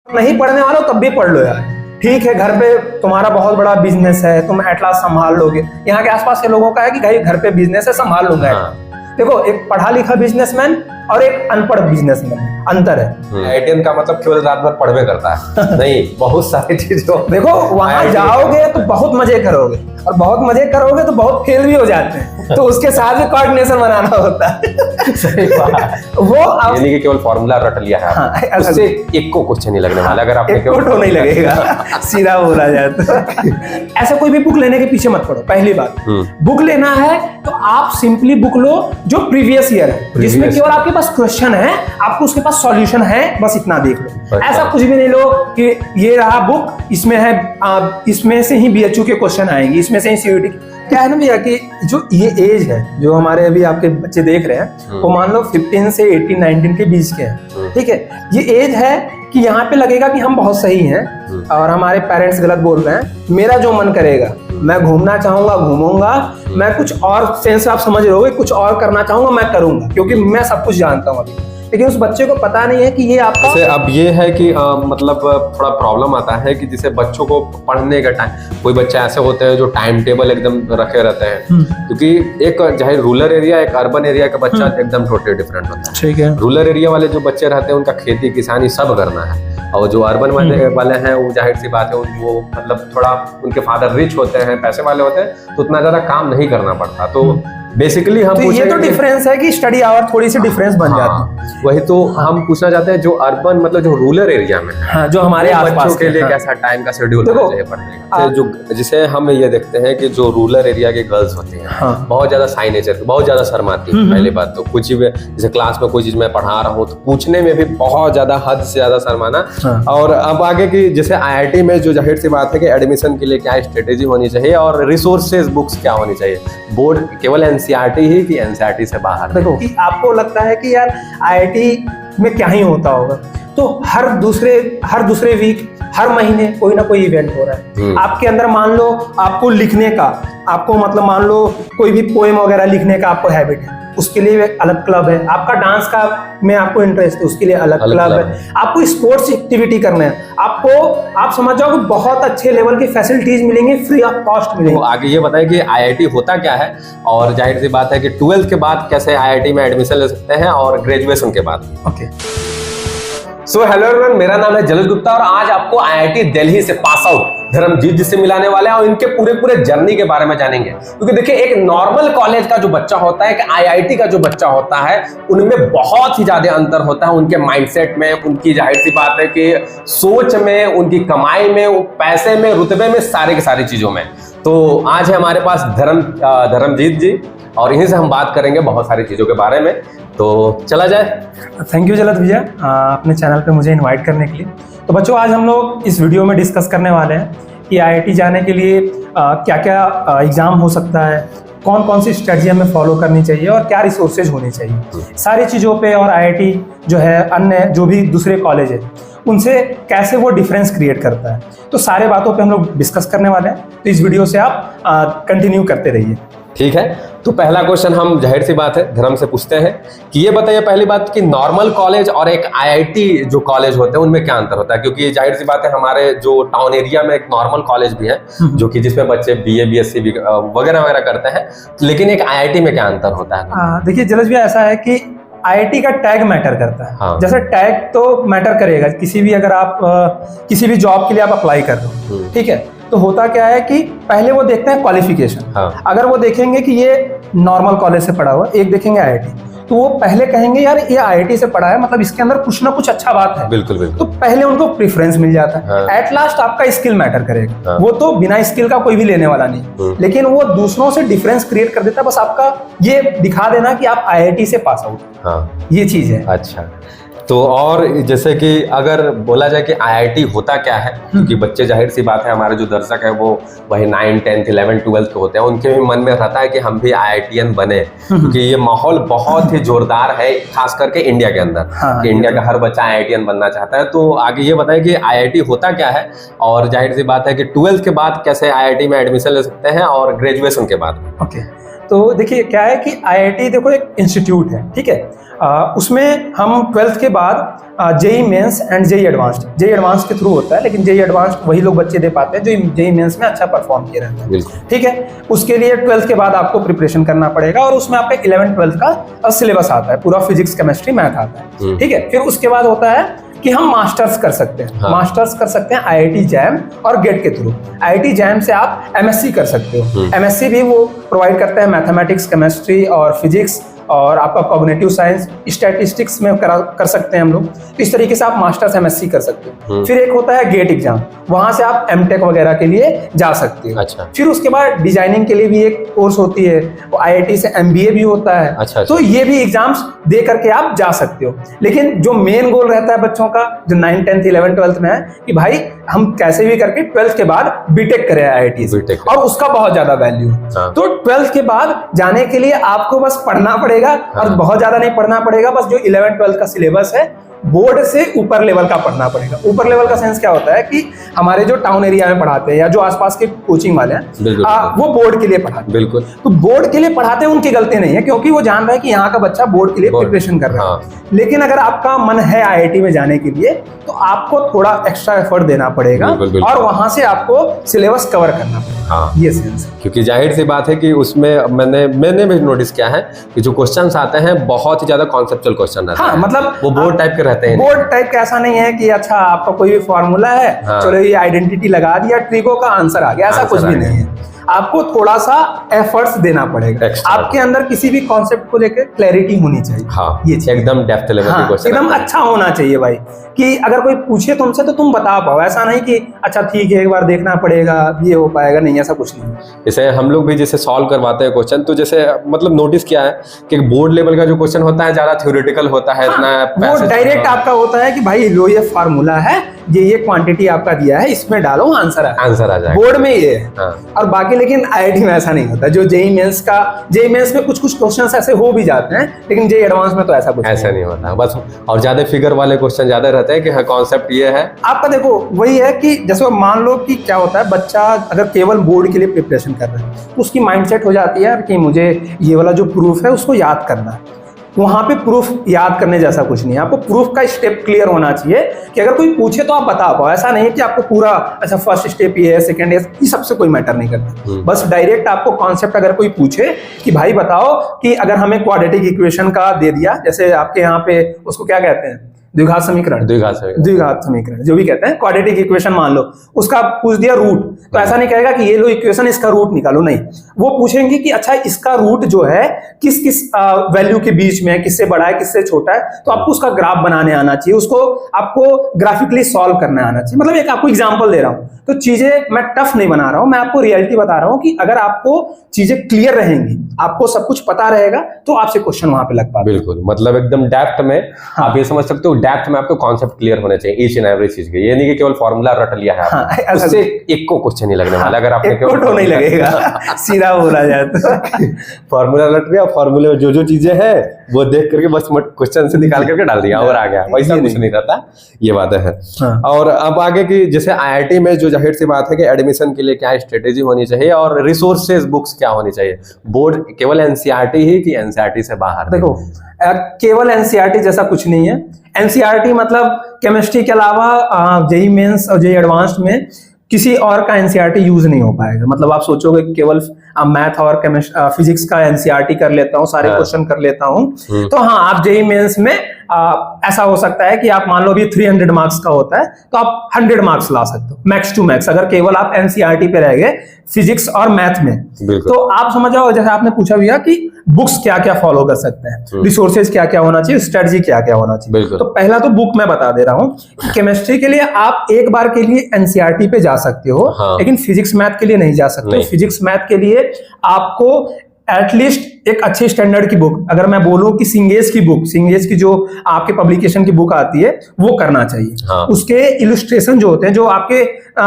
नहीं पढ़ने वाला तब भी पढ़ लो यार, ठीक है। घर पे तुम्हारा बहुत बड़ा बिजनेस है, तुम एट लास्ट संभाल लोगे। यहाँ के आसपास के लोगों का है कि भाई घर पे बिजनेस है, संभाल लूंगा। देखो, एक पढ़ा लिखा बिजनेसमैन और एक अनपढ़ बिजनेसमैन अंतर है। आईआईटीएन का मतलब केवल रात भर पढ़वे करता है नहीं, बहुत सारी चीजों। देखो, वहां जाओगे तो बहुत मजे करोगे, और बहुत मजे करोगे तो बहुत फेल भी हो जाते हैं, तो उसके साथ भी कोऑर्डिनेशन बनाना होता है। सही बात। वो यानी कि केवल फॉर्मूला रट लिया है, हाँ, उससे एक को क्वेश्चन नहीं लगने वाला। अगर आपने एक फोटो नहीं लगेगा, सीधा बोला जाए तो। ऐसा कोई भी बुक लेने के पीछे मत पड़ो। पहली बात, बुक लेना है तो आप सिंपली बुक लो जो प्रीवियस ईयर है, जिसमें केवल आपके पास क्वेश्चन है, आपको उसके पास सॉल्यूशन है, बस इतना देख लो। ऐसा कुछ भी नहीं लो कि ये रहा बुक, इसमें है इसमें से ही बीएचयू के क्वेश्चन आएंगे, इसमें से ही सीयूईटी। क्या है ना भैया कि जो ये एज है, जो हमारे अभी आपके बच्चे देख रहे हैं, वो मान लो 15 से 18 19 के बीच के हैं, ठीक है। ये एज है कि यहाँ पे लगेगा कि हम बहुत सही हैं और हमारे पेरेंट्स गलत बोल रहे हैं। मेरा जो मन करेगा, मैं घूमना चाहूंगा घूमूंगा, मैं कुछ और सेंस आप समझ रहे होगे, कुछ और करना चाहूंगा मैं करूंगा, क्योंकि मैं सब कुछ जानता हूँ अभी। लेकिन उस बच्चे को पता नहीं है कि ये आपका अब ये है कि मतलब थोड़ा प्रॉब्लम आता है कि जिसे बच्चों को पढ़ने का टाइम, कोई बच्चे ऐसे होते हैं जो टाइम टेबल एकदम रखे रहते हैं, क्योंकि एक चाहे रूरल एरिया एक अर्बन एरिया का बच्चा एकदम टोटली डिफरेंट होता है। ठीक है। रूरल एरिया वाले जो बच्चे रहते हैं उनका खेती किसानी सब करना है, और जो अर्बन वाले हैं वो जाहिर सी बात है वो मतलब थोड़ा उनके फादर रिच होते हैं, पैसे वाले होते हैं, तो उतना ज्यादा काम नहीं करना पड़ता। तो बेसिकली हम तो ये तो डिफरेंस है कि स्टडी आवर थोड़ी सी डिफरेंस बन जाती है। वही तो हम पूछना चाहते हैं जो अर्बन मतलब जो रूरल एरिया में हाँ, जो हमारे आसपास के लिए कैसा टाइम का शेड्यूल होना चाहिए पढ़ने का। जो जिसे हम ये देखते हैं कि जो रूरल एरिया के गर्ल्स होती हैं बहुत ज्यादा शाई नेचर की, बहुत ज्यादा शर्माती है। पहली बात तो कुछ जैसे क्लास में कोई चीज मैं पढ़ा रहा हूँ तो पूछने में भी बहुत ज्यादा हद से ज्यादा शर्माना। और अब आगे की जैसे आईआईटी में जो जाहिर सी बात है कि एडमिशन के लिए क्या स्ट्रेटेजी होनी चाहिए और रिसोर्सेज बुक्स क्या होनी चाहिए। बोर्ड केवल एनसीईआरटी ही कि एनसीईआरटी से बाहर। देखो कि आपको लगता है कि यार आईआईटी में क्या ही होता होगा, तो हर दूसरे वीक हर महीने कोई ना कोई इवेंट हो रहा है आपके अंदर। मान लो आपको लिखने का, आपको मतलब मान लो कोई भी पोएम वगैरह लिखने का आपको हैबिट है, उसके लिए अलग क्लब है। आपका डांस का में आपको इंटरेस्ट है, उसके लिए अलग क्लब है। आपको स्पोर्ट्स एक्टिविटी करना है, आप समझ जाओ कि बहुत अच्छे लेवल की फैसिलिटीज मिलेंगी, फ्री ऑफ कॉस्ट मिलेंगी। तो आगे ये बताएं कि आईआईटी होता क्या है, और जाहिर सी बात है कि 12th के बाद कैसे आईआईटी में एडमिशन ले सकते हैं और ग्रेजुएशन के बाद। ओके, सो हेलो एवरीवन, मेरा नाम है जलज गुप्ता और आज आपको आईआईटी दिल्ली से पास आउट धर्मजीत जी से मिलाने वाले हैं और इनके पूरे जर्नी के बारे में जानेंगे। क्योंकि देखिए, एक नॉर्मल कॉलेज का जो बच्चा होता है, एक आईआईटी का जो बच्चा होता है, उनमें बहुत ही ज्यादा अंतर होता है। उनके माइंडसेट में, उनकी जाहिर सी बात है कि सोच में, उनकी कमाई में, पैसे में, रुतबे में, सारे की सारी चीजों में। तो आज है हमारे पास धर्मजीत जी और इन्हीं से हम बात करेंगे बहुत सारी चीजों के बारे में। तो चला जाए। थैंक यू जलद भैया अपने चैनल पे मुझे इनवाइट करने के लिए। तो बच्चों, आज हम लोग इस वीडियो में डिस्कस करने वाले हैं कि आईआईटी जाने के लिए क्या क्या एग्ज़ाम हो सकता है, कौन कौन सी स्ट्रेटजी हमें फॉलो करनी चाहिए और क्या रिसोर्सेज होने चाहिए, सारी चीज़ों पे। और आईआईटी जो है, अन्य जो भी दूसरे कॉलेज है, उनसे कैसे वो डिफरेंस क्रिएट करता है, तो सारे बातों पे हम लोग डिस्कस करने वाले हैं। तो इस वीडियो से आप कंटिन्यू करते रहिए। ठीक है, तो पहला क्वेश्चन हम जाहिर सी बात है धर्म से पूछते हैं कि ये बताइए पहली बात कि नॉर्मल कॉलेज और एक आईआईटी जो कॉलेज होते हैं उनमें क्या अंतर होता है। क्योंकि जाहिर सी बात है हमारे जो टाउन एरिया में एक नॉर्मल कॉलेज भी है जो कि जिसमें बच्चे बीए बीएससी वगैरह वगैरह करते हैं, लेकिन एक आईआईटी में क्या अंतर होता है? देखिए जलज भैया, ऐसा है कि आईआईटी का टैग मैटर करता है। हाँ। जैसे टैग तो मैटर करेगा किसी भी, अगर आप किसी भी जॉब के लिए आप अप्लाई कर रहे हो, ठीक है, तो होता क्या है कि पहले वो देखते हैं क्वालिफिकेशन। हाँ। अगर वो देखेंगे कि ये नॉर्मल कॉलेज से पढ़ा हुआ, एक देखेंगे आईआईटी, तो वो पहले कहेंगे यार ये आईआईटी से पढ़ा है, मतलब इसके अंदर कुछ ना कुछ अच्छा बात है। बिल्कुल बिल्कुल। तो पहले उनको प्रेफरेंस मिल जाता है। हाँ। एट लास्ट आपका स्किल मैटर करेगा। हाँ। वो तो बिना स्किल का कोई भी लेने वाला नहीं, लेकिन वो दूसरों से डिफरेंस क्रिएट कर देता है। बस आपका ये दिखा देना कि आप आईआईटी से पास आउट, हाँ, ये चीज है। अच्छा, तो और जैसे कि अगर बोला जाए कि आईआईटी होता क्या है, क्योंकि बच्चे जाहिर सी बात है हमारे जो दर्शक है वो वही 9, 10, 11, 12 के होते हैं, उनके भी मन में रहता है कि हम भी आईआईटीएन बने, क्योंकि ये माहौल बहुत ही जोरदार है खास करके इंडिया के अंदर। हाँ, कि इंडिया का हर बच्चा आईआईटीएन बनना चाहता है। तो आगे ये बताएं कि आईआईटी होता क्या है और जाहिर सी बात है कि 12th के बाद कैसे आईआईटी में एडमिशन ले सकते हैं और ग्रेजुएशन के बाद। ओके, तो देखिए क्या है कि IIT देखो एक इंस्टीट्यूट है, ठीक है। उसमें हम 12th के बाद JEE Mains and JEE advance के थ्रू होता है, लेकिन जेई एडवांस वही लोग बच्चे दे पाते हैं जो जेई मेंस में अच्छा परफॉर्म किए रहते हैं, ठीक है। उसके लिए 12th के बाद आपको प्रिपरेशन करना पड़ेगा और उसमें आपका 11th 12th का सिलेबस आता है, पूरा फिजिक्स केमिस्ट्री मैथ आता है, ठीक है। फिर उसके बाद होता है कि हम मास्टर्स कर सकते हैं। हाँ। मास्टर्स कर सकते हैं IIT जैम और गेट के थ्रू। IIT जैम से आप MSc कर सकते हो। MSc भी वो प्रोवाइड करते हैं मैथमेटिक्स, केमिस्ट्री और फिजिक्स और आपका कॉग्निटिव साइंस, स्टैटिस्टिक्स में कर सकते हैं हम लोग। तो इस तरीके से आप मास्टर्स MSc कर सकते हो। फिर एक होता है गेट एग्जाम, वहां से आप MTech वगैरह के लिए जा सकते हो। अच्छा। फिर उसके बाद डिजाइनिंग के लिए भी एक कोर्स होती है, वो IIT से MBA भी होता है। अच्छा। तो ये भी एग्जाम्स दे करके आप जा सकते हो। लेकिन जो मेन गोल रहता है बच्चों का जो 9th 10th 11th 12th में है कि भाई हम कैसे भी करके 12th के बाद BTech करें IIT से, और उसका बहुत ज्यादा वैल्यू है। तो 12th के बाद जाने के लिए आपको बस पढ़ना पड़ेगा और बहुत ज्यादा नहीं पढ़ना पड़ेगा, बस जो 11th 12th का सिलेबस है बोर्ड से ऊपर लेवल का पढ़ना पड़ेगा। ऊपर लेवल का सेंस क्या होता है कि हमारे जो टाउन एरिया में पढ़ाते हैं या जो आसपास के कोचिंग वाले हैं वो बोर्ड के लिए पढ़ाते हैं। बिल्कुल। तो बोर्ड के लिए पढ़ाते हैं, उनकी गलती नहीं है, क्योंकि वो जान रहा है कि यहाँ का बच्चा बोर्ड के लिए प्रिपरेशन कर रहा है। लेकिन अगर आपका मन है IIT में जाने के लिए तो आपको थोड़ा एक्स्ट्रा एफर्ट देना पड़ेगा और वहां से आपको सिलेबस कवर करना पड़ेगा। हाँ। ये सेंस है। क्योंकि जाहिर सी बात है कि उसमें मैंने भी नोटिस किया है कि जो क्वेश्चंस आते हैं बहुत ही ज्यादा कॉन्सेप्चुअल क्वेश्चन रहते हैं। मतलब वो बोर्ड टाइप के रहते हैं। बोर्ड टाइप का ऐसा नहीं है कि अच्छा आपका कोई भी फॉर्मूला है, चलो ये आइडेंटिटी लगा दिया, ट्रिको का आंसर आ गया, ऐसा कुछ भी नहीं है। आपको थोड़ा सा एफर्ट्स देना पड़ेगा। आपके अंदर किसी भी कॉन्सेप्ट को लेकर क्लैरिटी होनी चाहिए। हाँ, ये एकदम डेप्थ लेवल की क्वेश्चन एकदम अच्छा होना चाहिए भाई, कि अगर कोई पूछे तुमसे तो तुम बता पाओ। ऐसा नहीं कि अच्छा ठीक है एक बार देखना पड़ेगा ये हो पाएगा, नहीं, ऐसा कुछ नहीं। जैसे हम लोग भी जैसे सॉल्व करवाते हैं क्वेश्चन, तो जैसे मतलब नोटिस किया है कि बोर्ड लेवल का जो क्वेश्चन होता है ज्यादा थ्योरेटिकल होता है। इतना वो डायरेक्ट आपका होता है कि भाई लो ये फार्मूला है, ये क्वांटिटी आपका दिया है, इसमें डालो आंसर आ जाएगा। बोर्ड में ये है। और बाकी लेकिन IIT में ऐसा नहीं होता। जो जेई मेंस में कुछ क्वेश्चंस ऐसे हो भी जाते हैं, लेकिन जेई एडवांस में तो ऐसा कुछ ऐसा नहीं होता बस। और ज्यादा फिगर वाले क्वेश्चन ज्यादा रहते हैं कि हाँ कॉन्सेप्ट ये है आपका। देखो वही है कि जैसे मान लो कि क्या होता है, बच्चा अगर केवल बोर्ड के लिए प्रिपरेशन कर रहा है तो उसकी माइंडसेट हो जाती है कि मुझे ये वाला जो प्रूफ है उसको याद करना है। वहां पे प्रूफ याद करने जैसा कुछ नहीं है। आपको प्रूफ का स्टेप क्लियर होना चाहिए कि अगर कोई पूछे तो आप बता पाओ। ऐसा नहीं है कि आपको पूरा अच्छा फर्स्ट स्टेप ये है, सेकंड ये सबसे कोई मैटर नहीं करता। बस डायरेक्ट आपको कॉन्सेप्ट अगर कोई पूछे कि भाई बताओ कि अगर हमें क्वाड्रेटिक इक्वेशन का दे दिया, जैसे आपके यहाँ पे उसको क्या कहते हैं, द्विघात समीकरण जो भी कहते हैं, क्वाड्रेटिक इक्वेशन मान लो, उसका पूछ दिया रूट, तो ऐसा नहीं कहेगा कि ये लो इक्वेशन इसका रूट निकालो, नहीं। वो पूछेंगे कि अच्छा इसका रूट जो है किस किस वैल्यू के बीच में है, किससे बड़ा है किससे छोटा है, तो आपको उसका ग्राफ बनाने आना चाहिए, उसको आपको ग्राफिकली सॉल्व करने आना चाहिए। मतलब एक आपको एग्जाम्पल दे रहा हूँ, तो चीजें मैं टफ नहीं बना रहा हूँ, मैं आपको रियलिटी बता रहा हूँ कि अगर आपको चीजें क्लियर रहेंगी, आपको सब कुछ पता रहेगा, तो आपसे क्वेश्चन वहां पे लग पाएगा। बिल्कुल, मतलब एकदम डेप्थ में। हाँ। आप ये समझ सकते हो डेप्थ में आपको कॉन्सेप्ट क्लियर होने चाहिए ईच एंड एवरी चीज के। ये नहीं कि केवल फॉर्मूला रट लिया है आपने। हाँ, उससे एक को क्वेश्चन नहीं लगने वाला। अगर आपने केवल नहीं लगेगा सीधा बोला जाए तो फॉर्मूला रट गया, फॉर्मूले में जो चीजें हैं वो देख करके बस क्वेश्चन से निकाल करके डाल दिया और आ गया, वैसा कुछ नहीं रहता। ये बात है। हाँ। और अब आगे की जैसे IIT में जो जाहिर सी बात है कि एडमिशन के लिए क्या स्ट्रेटेजी होनी चाहिए और रिसोर्सेज बुक्स क्या होनी चाहिए। बोर्ड केवल NCERT ही कि NCERT से बाहर? देखो केवल NCERT जैसा कुछ नहीं है। NCERT मतलब केमिस्ट्री के अलावा जेई मेंस और जेई एडवांस्ड में किसी और का NCERT यूज नहीं हो पाएगा। मतलब आप सोचोगे केवल मैथ और फिजिक्स का NCERT कर लेता हूँ, सारे क्वेश्चन कर लेता हूँ, तो हाँ आप जेई मेंस में ऐसा हो सकता है कि आप मान लो भी 300 मार्क्स का होता है तो आप 100 मार्क्स ला सकते हो मैक्स टू मैक्स, अगर केवल आप NCERT पे रह गए फिजिक्स और मैथ में। तो आप समझ जाओ, जैसे आपने पूछा भैया कि बुक्स क्या क्या फॉलो कर सकते हैं, रिसोर्सेज क्या क्या होना चाहिए, स्ट्रेटजी क्या क्या होना चाहिए। तो पहला तो बुक मैं बता दे रहा हूँ कि केमिस्ट्री के लिए आप एक बार के लिए NCERT पे जा सकते हो। हाँ। लेकिन फिजिक्स मैथ के लिए नहीं जा सकते। फिजिक्स मैथ के लिए आपको एटलीस्ट एक अच्छे स्टैंडर्ड की बुक, अगर मैं बोलूं कि सिंगेज की जो आपके पब्लिकेशन की बुक आती है वो करना चाहिए। हाँ। उसके इलस्ट्रेशन जो होते हैं, जो आपके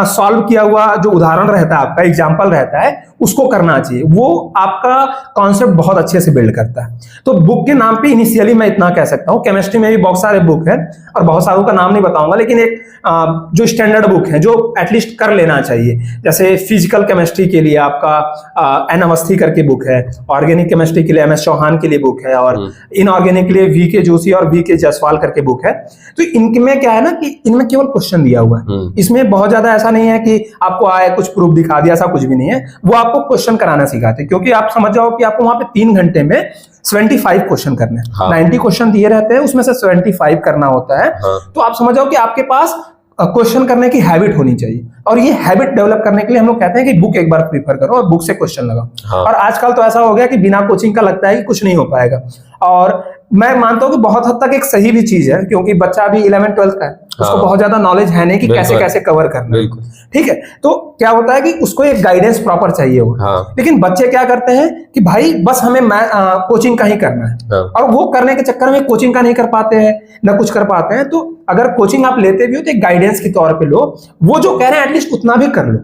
सॉल्व किया हुआ जो उदाहरण रहता है, आपका एग्जाम्पल रहता है, उसको करना चाहिए। वो आपका कॉन्सेप्ट बहुत अच्छे से बिल्ड करता है। तो बुक के नाम पे इनिशियली मैं इतना कह सकता हूँ। केमिस्ट्री में भी बहुत सारे बुक है और बहुत सारों का नाम नहीं बताऊंगा, लेकिन एक जो स्टैंडर्ड बुक है जो एटलीस्ट कर लेना चाहिए। जैसे फिजिकल केमिस्ट्री के लिए आपका एन अवस्थी करके बुक है, ऑर्गेनिक केमिस्ट्री के लिए MS चौहान के लिए बुक है, और इनऑर्गेनिक के लिए VK जोशी और VK जायसवाल करके बुक है। तो इनमें क्या है ना कि इनमें केवल क्वेश्चन दिया हुआ है, इसमें बहुत ज्यादा ऐसा नहीं है कि आपको आए कुछ प्रूफ दिखा दिया, ऐसा कुछ भी नहीं है। वो आपको क्वेश्चन कराना सिखाते हैं, क्योंकि आप समझ जाओ कि आपको वहां पे 3 घंटे में 75 क्वेश्चन करने हैं। हाँ। 90 क्वेश्चन दिए रहते हैं, उसमें से 75 करना होता है। हाँ। तो आप समझ जाओ कि आपके पास क्वेश्चन करने की हैबिट होनी चाहिए, और ये हैबिट डेवलप करने के लिए हम लोग कहते हैं कि बुक एक बार प्रीफर करो और बुक से क्वेश्चन लगाओ। हाँ। और आजकल तो ऐसा हो गया कि बिना कोचिंग का लगता है कि कुछ नहीं हो पाएगा, और मैं मानता हूं कि बहुत हद तक एक सही भी चीज है, क्योंकि बच्चा अभी 11th 12th का है, उसको बहुत ज्यादा नॉलेज है नहीं कि कैसे कैसे कवर करना है। ठीक है, तो क्या होता है कि उसको एक गाइडेंस प्रॉपर चाहिए होगा। हाँ। लेकिन बच्चे क्या करते हैं कि भाई बस हमें कोचिंग का ही करना है। हाँ। और वो करने के चक्कर में कोचिंग का नहीं कर पाते हैं, ना कुछ कर पाते हैं। तो अगर कोचिंग आप लेते भी हो तो एक गाइडेंस के तौर पे लो, वो जो कह रहे हैं एटलीस्ट उतना भी कर लो।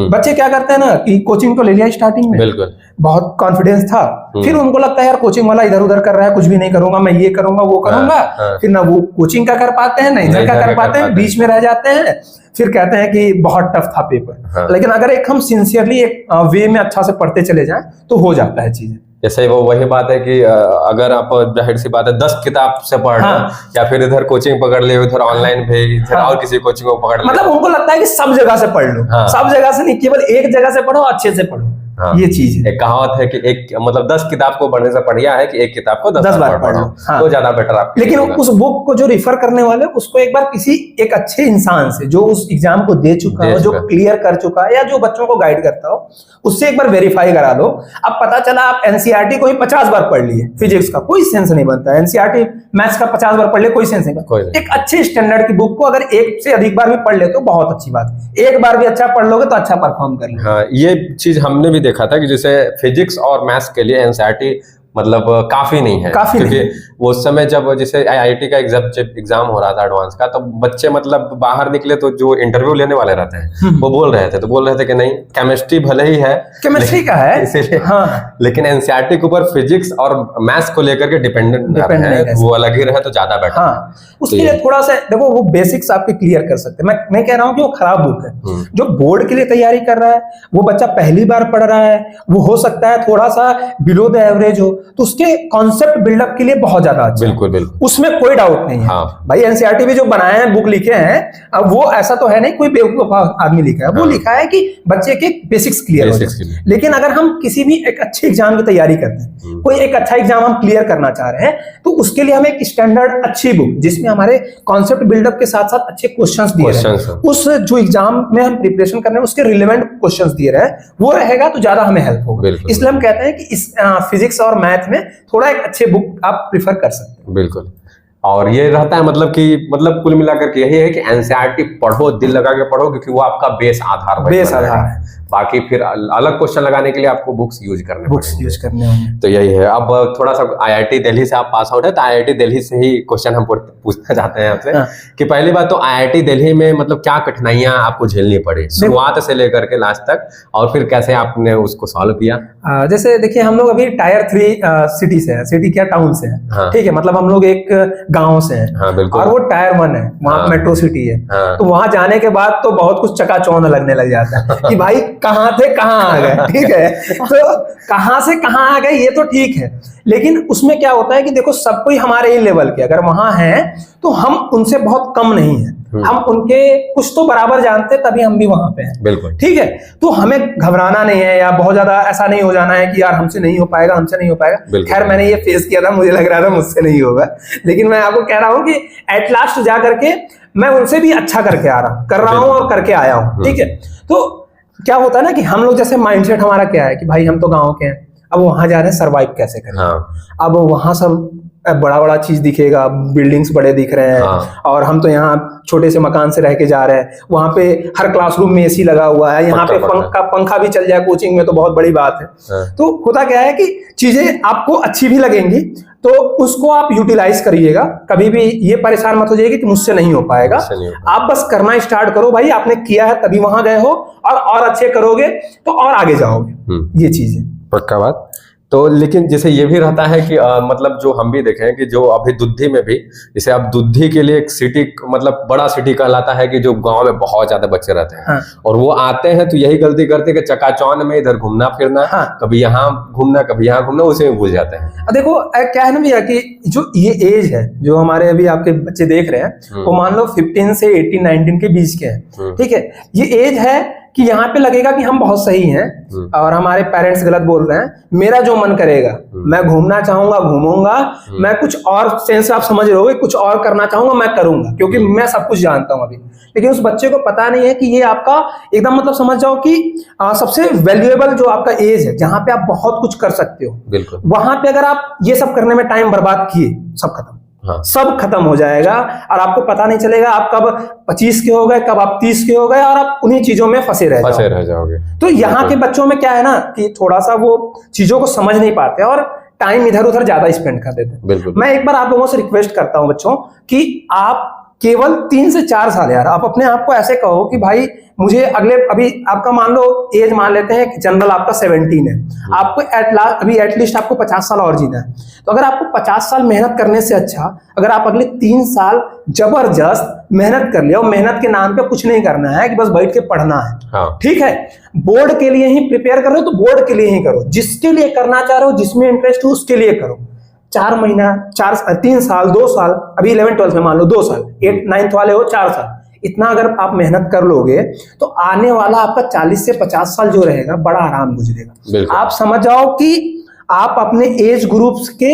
बच्चे क्या करते हैं ना कि कोचिंग तो ले लिया स्टार्टिंग में, बिल्कुल बहुत कॉन्फिडेंस था, फिर उनको लगता है यार कोचिंग वाला इधर उधर कर रहा है, कुछ भी नहीं करूंगा, मैं ये करूंगा वो करूंगा। फिर ना वो कोचिंग का कर पाते हैं, ना इधर का कर पाते हैं, बीच में रह जाते हैं। फिर कहते हैं कि बहुत टफ था पेपर। लेकिन अगर एक हम सिंसियरली एक वे में अच्छा से पढ़ते चले जाएं तो हो जाता है चीजें। जैसे वो वही बात है कि अगर आप जाहिर सी बात है 10 किताब से पढ़ रहे हैं, या फिर इधर कोचिंग पकड़ ले, उधर ऑनलाइन भेज, इधर और किसी कोचिंग को पकड़ ले, मतलब उनको लगता है कि सब जगह से पढ़ लो। सब जगह से नहीं, केवल एक जगह से पढ़ो, अच्छे से पढ़ो। ये चीज है। एक कहावत है कि एक मतलब 10 किताब को पढ़ने से बढ़िया है कि एक किताब को 10 बार पढ़ो। तो ज्यादा बेटर आपके लेकिन उस बुक को जो रिफर करने वाले उसको एक बार किसी एक अच्छे इंसान से जो उस एग्जाम को दे चुका हो, जो क्लियर कर चुका है, या जो बच्चों को गाइड करता हो, उससे एक बार वेरीफाई करा लो। अब पता चला आप एनसीईआरटी को ही 50 बार पढ़ लिए, फिजिक्स का कोई सेंस नहीं बनता। एनसीईआरटी मैथ्स का 50 बार पढ़ ले, कोई सेंस नहीं बनता। एक अच्छे स्टैंडर्ड की बुक को अगर एक से अधिक बार भी पढ़ लेते हो बहुत अच्छी बात। एक बार भी अच्छा पढ़ लोगे तो अच्छा परफॉर्म कर लो। हाँ, ये चीज हमने भी देखा था कि जैसे फिजिक्स और मैथ्स के लिए एनसीईआरटी मतलब काफी नहीं है, क्योंकि वो उस समय जब जैसे आईआईटी का एग्जाम हो रहा था एडवांस का, तो बच्चे मतलब बाहर निकले तो जो इंटरव्यू लेने वाले रहते हैं वो बोल रहे थे कि नहीं केमिस्ट्री भले ही है, केमिस्ट्री का है इसीलिए, लेकिन एनसीईआरटी के ऊपर फिजिक्स और मैथ्स को लेकर के डिपेंडेंट है, वो अलग ही रहे तो ज्यादा बेटर। उसके लिए थोड़ा सा देखो, वो बेसिक्स आपके क्लियर कर सकते हैं। मैं कह रहा हूँ कि वो खराब बुक है। जो बोर्ड के लिए तैयारी कर रहा है, वो बच्चा पहली बार पढ़ रहा है, वो हो सकता है थोड़ा सा बिलो द एवरेज हो, तो उसके कॉन्सेप्ट बिल्डअप के लिए बहुत ज्यादा अच्छा। बिल्कुल, उसमें कोई डाउट नहीं है। भाई एनसीईआरटी में जो बनाए हैं, बुक लिखे हैं, अब वो ऐसा तो है नहीं कोई बेवकूफ आदमी लिखा है। वो लिखा है कि बच्चे के बेसिक्स क्लियर हो जाए। लेकिन अगर हम किसी भी एक अच्छे एग्जाम की तैयारी करते हैं, कोई एक अच्छा एग्जाम हम क्लियर करना चाह रहे हैं, तो उसके लिए हमें एक स्टैंडर्ड अच्छी बुक जिसमें हमारे कॉन्सेप्ट बिल्डअप के साथ साथ अच्छे क्वेश्चंस दिए रहे, उस जो एग्जाम में हम प्रिपरेशन कर रहे हैं उसके रिलेवेंट क्वेश्चंस दिए रहे, वो रहेगा तो ज्यादा हमें हेल्प होगा। इसलिए हम कहते हैं कि इस फिजिक्स और मैथ में थोड़ा एक अच्छे बुक आप प्रिफर कर सकते हैं। बिल्कुल। और ये रहता है मतलब कि कुल मिलाकर के यही है कि एनसीईआरटी पढ़ो, दिल लगा के पढ़ो, क्योंकि वो आपका बेस आधार है। बाकी फिर अलग क्वेश्चन लगाने के लिए आपको बुक्स यूज करने होंगे। तो यही है। अब थोड़ा सा आईआईटी दिल्ली से आप पास आउट है, तो आईआईटी दिल्ली से ही क्वेश्चन हम पूछना चाहते हैं आपसे कि पहली बात तो आईआईटी दिल्ली में मतलब क्या कठिनाइयां आपको झेलनी पड़ी शुरुआत से लेकर के लास्ट तक, और फिर कैसे आपने उसको सॉल्व किया? जैसे देखिए, हम लोग अभी टायर 3 सिटी से है, सिटी क्या टाउन से है, ठीक है, मतलब हम लोग एक गांव से हैं। और वो टायर 1 है, वहाँ मेट्रो सिटी है। तो वहां जाने के बाद तो बहुत कुछ चकाचौंध लगने लग जाता है कि भाई कहाँ थे कहाँ आ गए, ठीक है। तो कहाँ से कहाँ आ गए ये तो ठीक है, लेकिन उसमें क्या होता है कि देखो सब कोई हमारे ही लेवल के अगर वहां है तो हम उनसे बहुत कम नहीं है, हम उनके कुछ तो बराबर जानते तभी हम भी वहां पे हैं। बिल्कुल, ठीक है। तो हमें घबराना नहीं है या बहुत ज्यादा ऐसा नहीं हो जाना है कि यार हमसे नहीं हो पाएगा, हमसे नहीं हो पाएगा। खैर मैंने ये फेस किया था, मुझे लग रहा था मुझसे नहीं होगा, लेकिन मैं आपको कह रहा हूँ कि एट लास्ट जा करके मैं उनसे भी अच्छा करके कर रहा हूँ और करके आया हूँ। ठीक है। तो क्या होता है ना कि हम लोग जैसे माइंडसेट हमारा क्या है कि भाई हम तो गाँव के हैं, अब वहां जा रहे हैं सर्वाइव कैसे करें। अब वहां सब बड़ा बड़ा चीज दिखेगा, बिल्डिंग्स बड़े दिख रहे हैं, और हम तो यहाँ छोटे से मकान से रह के जा रहे हैं। वहां पे हर क्लासरूम में एसी लगा हुआ है, यहाँ पे पंखा भी चल जाए कोचिंग में तो बहुत बड़ी बात है। तो होता क्या है कि चीजें आपको अच्छी भी लगेंगी तो उसको आप यूटिलाइज करिएगा। कभी भी ये परेशान मत हो जाइए कि मुझसे नहीं हो पाएगा। आप बस करना स्टार्ट करो, भाई आपने किया है तभी वहां गए हो, और अच्छे करोगे तो और आगे जाओगे। ये चीज है। पक्का बात। तो लेकिन जैसे ये भी रहता है कि मतलब जो हम भी देखे हैं कि जो अभी दुद्धि में भी, जैसे अब दुद्धि के लिए एक सिटी, मतलब बड़ा सिटी कहलाता है कि जो गांव में बहुत ज्यादा बच्चे रहते हैं। हाँ। और वो आते हैं तो यही गलती करते हैं कि चकाचौंध में इधर घूमना फिरना, हाँ। कभी यहाँ घूमना कभी यहाँ घूमना, उसी में भूल जाते हैं। देखो क्या है ना भैया कि जो ये एज है जो हमारे अभी आपके बच्चे देख रहे हैं वो मान लो 15 से 18 19 के बीच के हैं, ठीक है। ये एज है कि यहाँ पे लगेगा कि हम बहुत सही हैं और हमारे पेरेंट्स गलत बोल रहे हैं, मेरा जो मन करेगा मैं घूमना चाहूंगा घूमूंगा, मैं कुछ और सेंस आप समझ रहे होगे, कुछ और करना चाहूंगा मैं करूंगा, क्योंकि मैं सब कुछ जानता हूं अभी। लेकिन उस बच्चे को पता नहीं है कि ये आपका एकदम मतलब समझ जाओ कि सबसे वैल्यूएबल जो आपका एज है जहां पे आप बहुत कुछ कर सकते हो, बिल्कुल। वहां पे अगर आप ये सब करने में टाइम बर्बाद किए, सब खत्म। हाँ। सब खत्म हो जाएगा और आपको पता नहीं चलेगा आप कब 25 के हो गए, कब आप 30 के हो गए और आप उन्हीं चीजों में फंसे रह जाओगे। तो यहाँ के बच्चों में क्या है ना कि थोड़ा सा वो चीजों को समझ नहीं पाते और टाइम इधर उधर ज्यादा स्पेंड कर देते। मैं एक बार आप लोगों से रिक्वेस्ट करता हूं बच्चों कि आप केवल 3 से 4 साल यार आप अपने आप को ऐसे कहो कि भाई मुझे अगले, अभी आपका मान लो एज मान लेते हैं कि जनरल आपका 17 है, आपको अभी एटलीस्ट आपको 50 साल और जीना है। तो अगर आपको 50 साल मेहनत करने से अच्छा अगर आप अगले 3 साल जबरदस्त मेहनत कर लिया, और मेहनत के नाम पे कुछ नहीं करना है कि बस बैठ के पढ़ना है। हाँ। ठीक है, बोर्ड के लिए ही प्रिपेयर कर रहे हो तो बोर्ड के लिए ही करो, जिसके लिए करना चाह रहे हो, जिसमें इंटरेस्ट हो उसके लिए करो। 4 महीना 3 साल 2 साल, अभी 11 12 में मान लो 2 साल, 8 9th वाले हो 4 साल, इतना अगर आप मेहनत कर लोगे तो आने वाला आपका 40 से 50 साल जो रहेगा बड़ा आराम गुजरेगा। आप समझ जाओ कि आप अपने एज ग्रुप्स के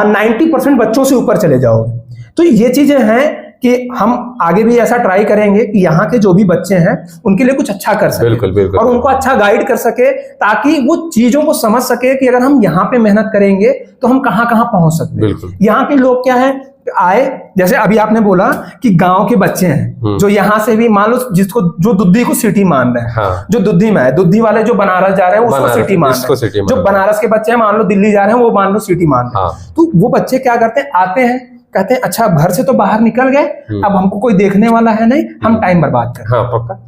90% बच्चों से ऊपर चले जाओगे। तो ये चीजें हैं कि हम आगे भी ऐसा ट्राई करेंगे कि यहाँ के जो भी बच्चे हैं उनके लिए कुछ अच्छा कर सके, बिल्कुल, बिल्कुल, और उनको अच्छा गाइड कर सके, ताकि वो चीजों को समझ सके कि अगर हम यहाँ पे मेहनत करेंगे तो हम कहाँ कहाँ पहुंच सकते हैं। यहाँ के लोग क्या है आए, जैसे अभी आपने बोला कि गांव के बच्चे हैं जो यहाँ से भी मान लो जिसको जो दुद्धि को सिटी मान रहे हैं। हाँ। जो दुद्धि में है, दुद्धि वाले जो बनारस जा रहे हैं उसको सिटी मान रहे हैं, जो बनारस के बच्चे हैं मान लो दिल्ली जा रहे हैं वो मान लो सिटी मान रहे हैं। तो वो बच्चे क्या करते हैं, आते हैं कहते हैं अच्छा घर से तो बाहर निकल गए, अब हमको कोई देखने वाला है नहीं, हम टाइम बर्बाद करें। हाँ, पक्का।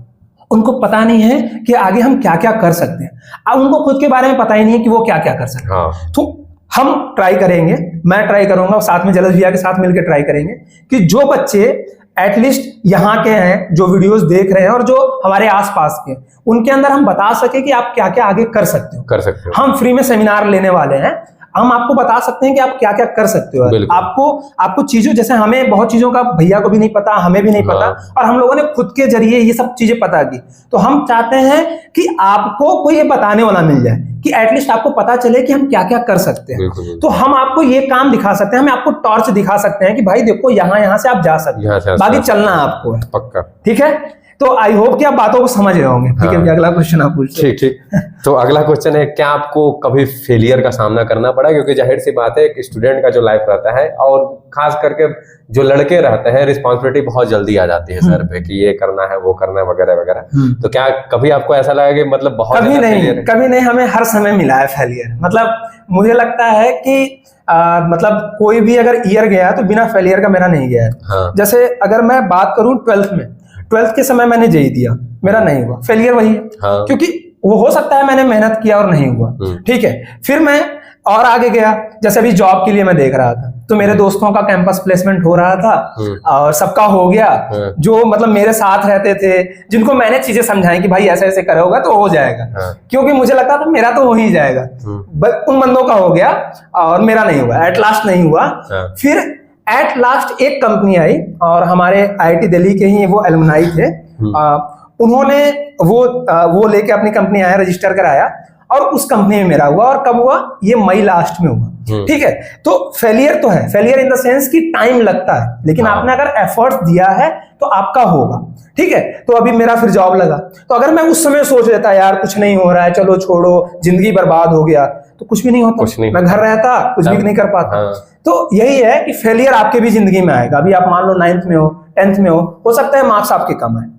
उनको पता नहीं है कि आगे हम क्या क्या कर सकते हैं, अब उनको खुद के बारे में पता ही नहीं है कि वो क्या क्या कर सकते हैं। हाँ। तो हम ट्राई करेंगे, मैं ट्राई करूंगा, साथ में जलस भैया के साथ मिलकर ट्राई करेंगे कि जो बच्चे एटलीस्ट यहाँ के हैं जो वीडियोस देख रहे हैं और जो हमारे आसपास के, उनके अंदर हम बता सके कि आप क्या क्या आगे कर सकते हो। हम फ्री में सेमिनार लेने वाले हैं, हम आपको बता सकते हैं कि आप क्या क्या कर सकते हो। आपको चीजों, जैसे हमें बहुत चीजों का भैया को भी नहीं पता, हमें भी नहीं पता, और हम लोगों ने खुद के जरिए ये सब चीजें पता की। तो हम चाहते हैं कि आपको कोई ये बताने वाला मिल जाए कि एटलीस्ट आपको पता चले कि हम क्या क्या कर सकते हैं। तो हम आपको ये काम दिखा सकते हैं, हम आपको टॉर्च दिखा सकते हैं कि भाई देखो यहाँ से आप जा सकते हैं, बाकी चलना आपको है। पक्का, ठीक है। तो आई होप कि आप बातों को समझ रहे होंगे। ठीक है, अगला क्वेश्चन आप पूछिए। ठीक। तो अगला क्वेश्चन है, क्या आपको कभी फेलियर का सामना करना पड़ा? क्योंकि जाहिर सी बात है, एक स्टूडेंट का जो लाइफ रहता है और खास करके जो लड़के रहते हैं, रिस्पॉन्सिबिलिटी बहुत जल्दी आ जाती है सर पे कि ये करना है वो करना है वगैरह वगैरह। तो क्या कभी आपको ऐसा लगा कि मतलब बहुत कभी नहीं, हमें हर समय मिला है फेलियर। मतलब मुझे लगता है कि मतलब कोई भी अगर ईयर गया तो बिना फेलियर का मेरा नहीं गया है। हाँ। जैसे अगर मैं बात करूं 12th के समय मैंने जेईई दिया, मेरा नहीं हुआ, फेलियर वही है। हाँ। क्योंकि वो हो सकता है मैंने मेहनत किया और नहीं हुआ, ठीक है। फिर मैं और आगे गया, जैसे अभी जॉब के लिए मैं देख रहा था तो मेरे दोस्तों का कैंपस प्लेसमेंट हो रहा था और सबका हो गया, जो मतलब मेरे साथ रहते थे, जिनको मैंने चीजें समझाई कि भाई ऐसे ऐसे करोगे तो हो जाएगा, क्योंकि मुझे लगता था मेरा तो हो ही जाएगा, उन बंदों का हो गया और मेरा नहीं हुआ, एट लास्ट नहीं हुआ। फिर एट लास्ट एक कंपनी आई और हमारे IIT दिल्ली के ही वो एलुमनाई थे, उन्होंने वो लेके अपनी कंपनी आया, रजिस्टर कराया और उस कंपनी में मेरा हुआ। और कब हुआ? ये मई लास्ट में हुआ, ठीक है। तो फेलियर तो है, फेलियर इन द सेंस कि टाइम लगता है, लेकिन आपने अगर एफर्ट्स दिया है तो आपका होगा, ठीक है। तो अभी मेरा फिर जॉब लगा, तो अगर मैं उस समय सोच लेता यार कुछ नहीं हो रहा है, चलो छोड़ो, जिंदगी बर्बाद हो गया, तो कुछ भी नहीं होता, मैं घर रहता, कुछ भी नहीं कर पाता। तो यही है कि फेलियर आपके भी जिंदगी में आएगा। अभी आप मान लो 9th में हो, 10th में हो सकता है मार्क्स आपके कम है,